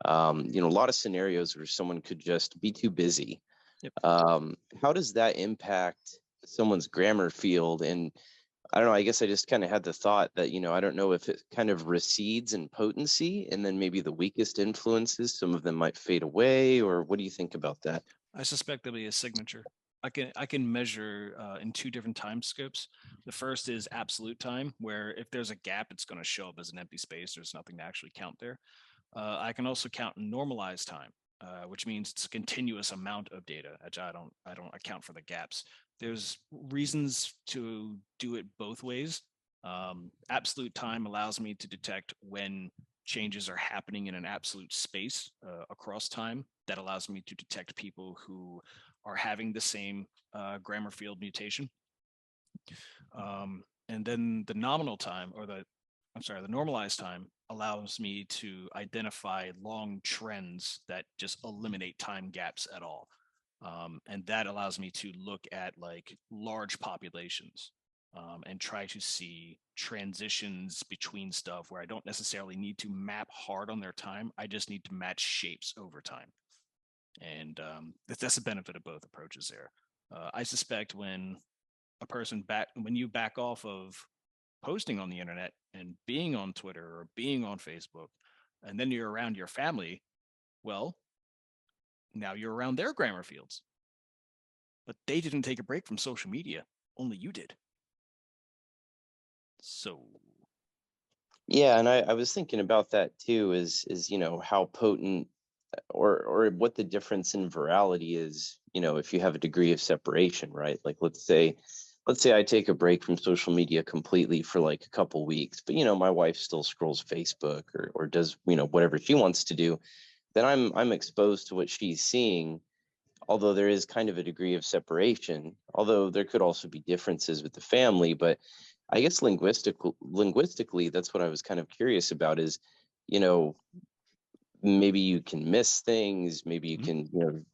A lot of scenarios where someone could just be too busy. Yep. How does that impact someone's grammar field? And I don't know, I guess I just kind of had the thought that, I don't know if it kind of recedes in potency, and then maybe the weakest influences, some of them might fade away, or what do you think about that? I suspect there'll be a signature. I can measure in 2 different time scopes. The first is absolute time, where if there's a gap, it's going to show up as an empty space. There's nothing to actually count there. I can also count normalized time, which means it's a continuous amount of data. I don't account for the gaps. There's reasons to do it both ways. Absolute time allows me to detect when changes are happening in an absolute space across time. That allows me to detect people who are having the same grammar field mutation. And then the nominal time, or the normalized time allows me to identify long trends that just eliminate time gaps at all. And that allows me to look at like large populations and try to see transitions between stuff where I don't necessarily need to map hard on their time. I just need to match shapes over time. And that's the benefit of both approaches there. I suspect when you back off of posting on the internet and being on Twitter or being on Facebook, and then you're around your family, well, now you're around their grammar fields. But they didn't take a break from social media. Only you did. So. Yeah, and I was thinking about that too, is how potent or what the difference in virality is, if you have a degree of separation, right? Like let's say I take a break from social media completely for like a couple weeks, but my wife still scrolls Facebook or does, whatever she wants to do, then I'm exposed to what she's seeing, although there is kind of a degree of separation, although there could also be differences with the family. But I guess linguistically, that's what I was kind of curious about is, maybe you can miss things, maybe you can,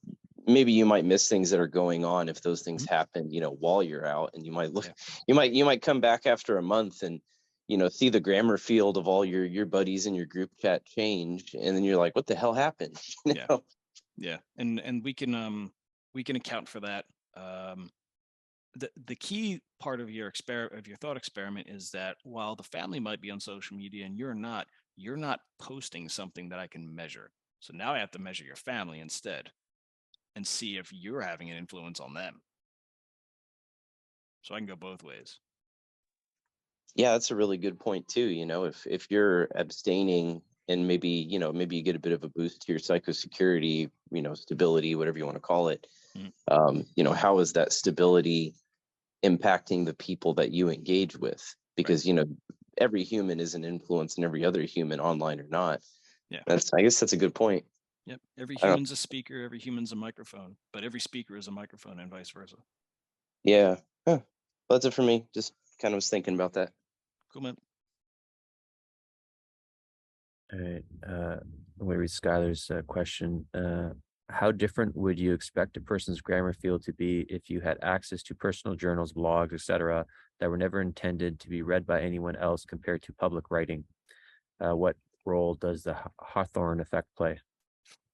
maybe you might miss things that are going on if those things happen, while you're out, and you might look, you might come back after a month and, see the grammar field of all your buddies in your group chat change. And then you're like, what the hell happened? Yeah. And we can account for that. The key part of your thought experiment is that while the family might be on social media and you're not, you're not posting something that I can measure. So now I have to measure your family instead and see if you're having an influence on them. So I can go both ways. Yeah, that's a really good point too. You know, if you're abstaining and maybe, you know, maybe you get a bit of a boost to your psychosecurity, you know, stability, whatever you want to call it. You know, how is that stability impacting the people that you engage with? Because, you know, every human is an influence in every other human, online or not. Yeah. I guess that's a good point. Yep. Every human's a speaker, every human's a microphone, but every speaker is a microphone and vice versa. Yeah. Huh. Well, that's it for me. Just kind of was thinking about that. Cool, man. All right. I'm going to read Skylar's question. How different would you expect a person's grammar field to be if you had access to personal journals, blogs, etc., that were never intended to be read by anyone else compared to public writing? What role does the Hawthorne effect play?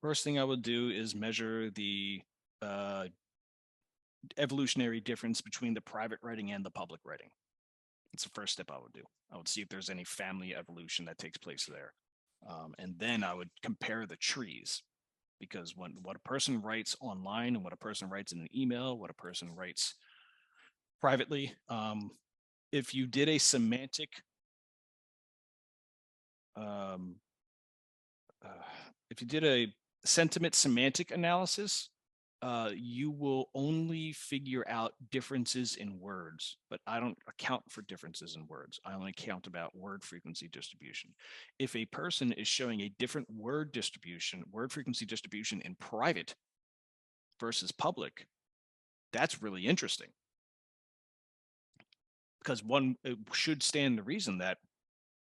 First thing I would do is measure the evolutionary difference between the private writing and the public writing. It's the first step I would do. I would see if there's any family evolution that takes place there. And then I would compare the trees, because what a person writes online and what a person writes in an email, what a person writes privately, if you did a semantic if you did a sentiment semantic analysis, you will only figure out differences in words, but I don't account for differences in words. I only count about word frequency distribution. If a person is showing a different word frequency distribution in private versus public, that's really interesting. Because it should stand to reason that,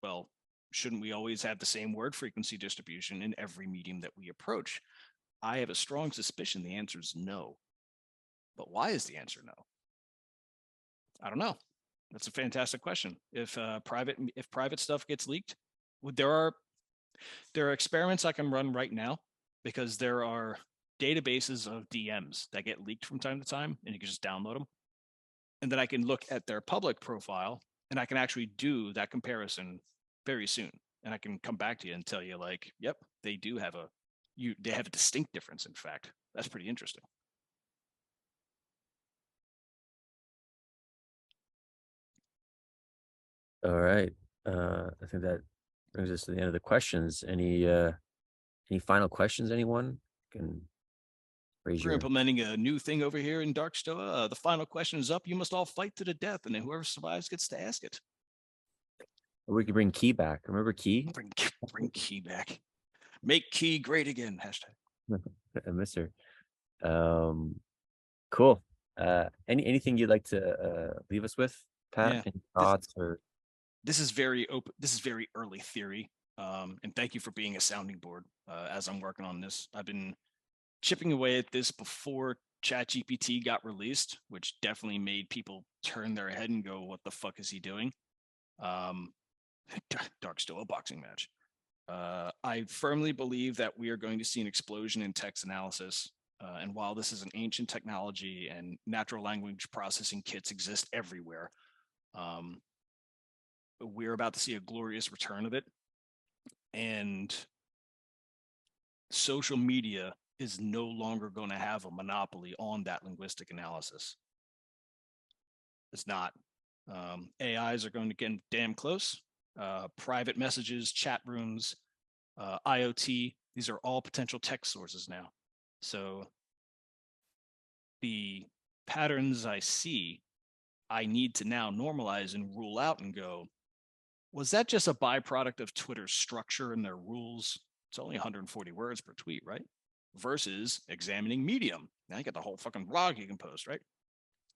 well, shouldn't we always have the same word frequency distribution in every medium that we approach? I have a strong suspicion the answer is no. But why is the answer no? I don't know. That's a fantastic question. If private stuff gets leaked, there are experiments I can run right now, because there are databases of DMs that get leaked from time to time, and you can just download them. And then I can look at their public profile, and I can actually do that comparison very soon. And I can come back to you and tell you, like, yep, they do have they have a distinct difference. In fact, that's pretty interesting. All right. I think that brings us to the end of the questions. Any final questions? Anyone can raise We're your. implementing a new thing over here in Dark Stoa. The final question is up. You must all fight to the death, and then whoever survives gets to ask it. We could bring Key back. Remember Key? Bring Key back. Make Key great again. Hashtag. I miss her. Cool. Anything you'd like to leave us with, Pat? Yeah. Any thoughts or? This is very open. This is very early theory. And thank you for being a sounding board as I'm working on this. I've been chipping away at this before ChatGPT got released, which definitely made people turn their head and go, "What the fuck is he doing?" Dark Stoa boxing match. I firmly believe that we are going to see an explosion in text analysis. And while this is an ancient technology and natural language processing kits exist everywhere, we're about to see a glorious return of it. And social media is no longer going to have a monopoly on that linguistic analysis. It's not. AIs are going to get damn close. Private messages, chat rooms, IoT, these are all potential text sources now. So the patterns I see, I need to now normalize and rule out and go, was that just a byproduct of Twitter's structure and their rules? It's only 140 words per tweet, right? Versus examining Medium. Now you got the whole fucking blog you can post, right?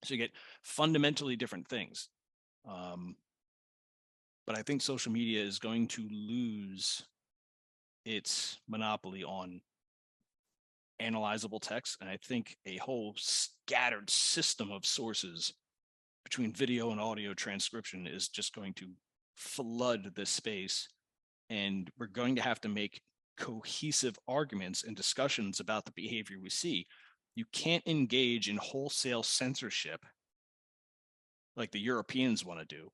So you get fundamentally different things. But I think social media is going to lose its monopoly on analyzable text. And I think a whole scattered system of sources between video and audio transcription is just going to flood the space. And we're going to have to make cohesive arguments and discussions about the behavior we see. You can't engage in wholesale censorship like the Europeans want to do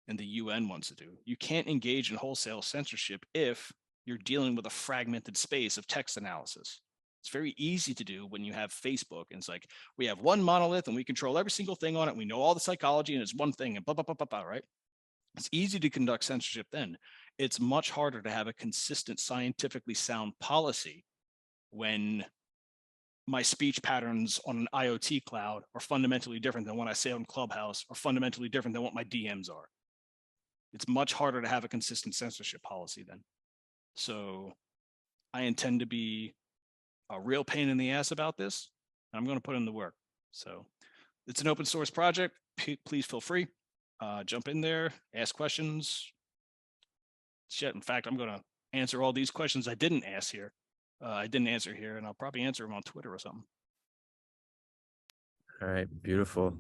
and the UN wants to do. You can't engage in wholesale censorship if you're dealing with a fragmented space of text analysis. It's very easy to do when you have Facebook, and it's like, we have one monolith and we control every single thing on it. We know all the psychology and it's one thing and blah, blah, blah, blah, blah, right? It's easy to conduct censorship then. It's much harder to have a consistent, scientifically sound policy when my speech patterns on an IoT cloud are fundamentally different than what I say on Clubhouse, or fundamentally different than what my DMs are. It's much harder to have a consistent censorship policy then. So I intend to be a real pain in the ass about this, and I'm going to put in the work. So it's an open source project. Please feel free. Jump in there, ask questions. Shit, in fact, I'm going to answer all these questions I didn't ask here. I didn't answer here, and I'll probably answer them on Twitter or something. All right, beautiful.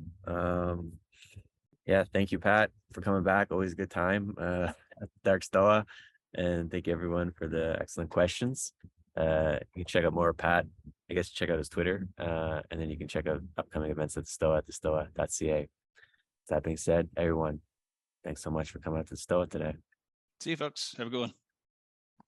Yeah, thank you, Pat, for coming back. Always a good time at Dark Stoa. And thank you, everyone, for the excellent questions. You can check out more of Pat. I guess check out his Twitter, and then you can check out upcoming events at the Stoa at thestoa.ca. That being said, everyone, thanks so much for coming out to the Stoa today. See you, folks. Have a good one.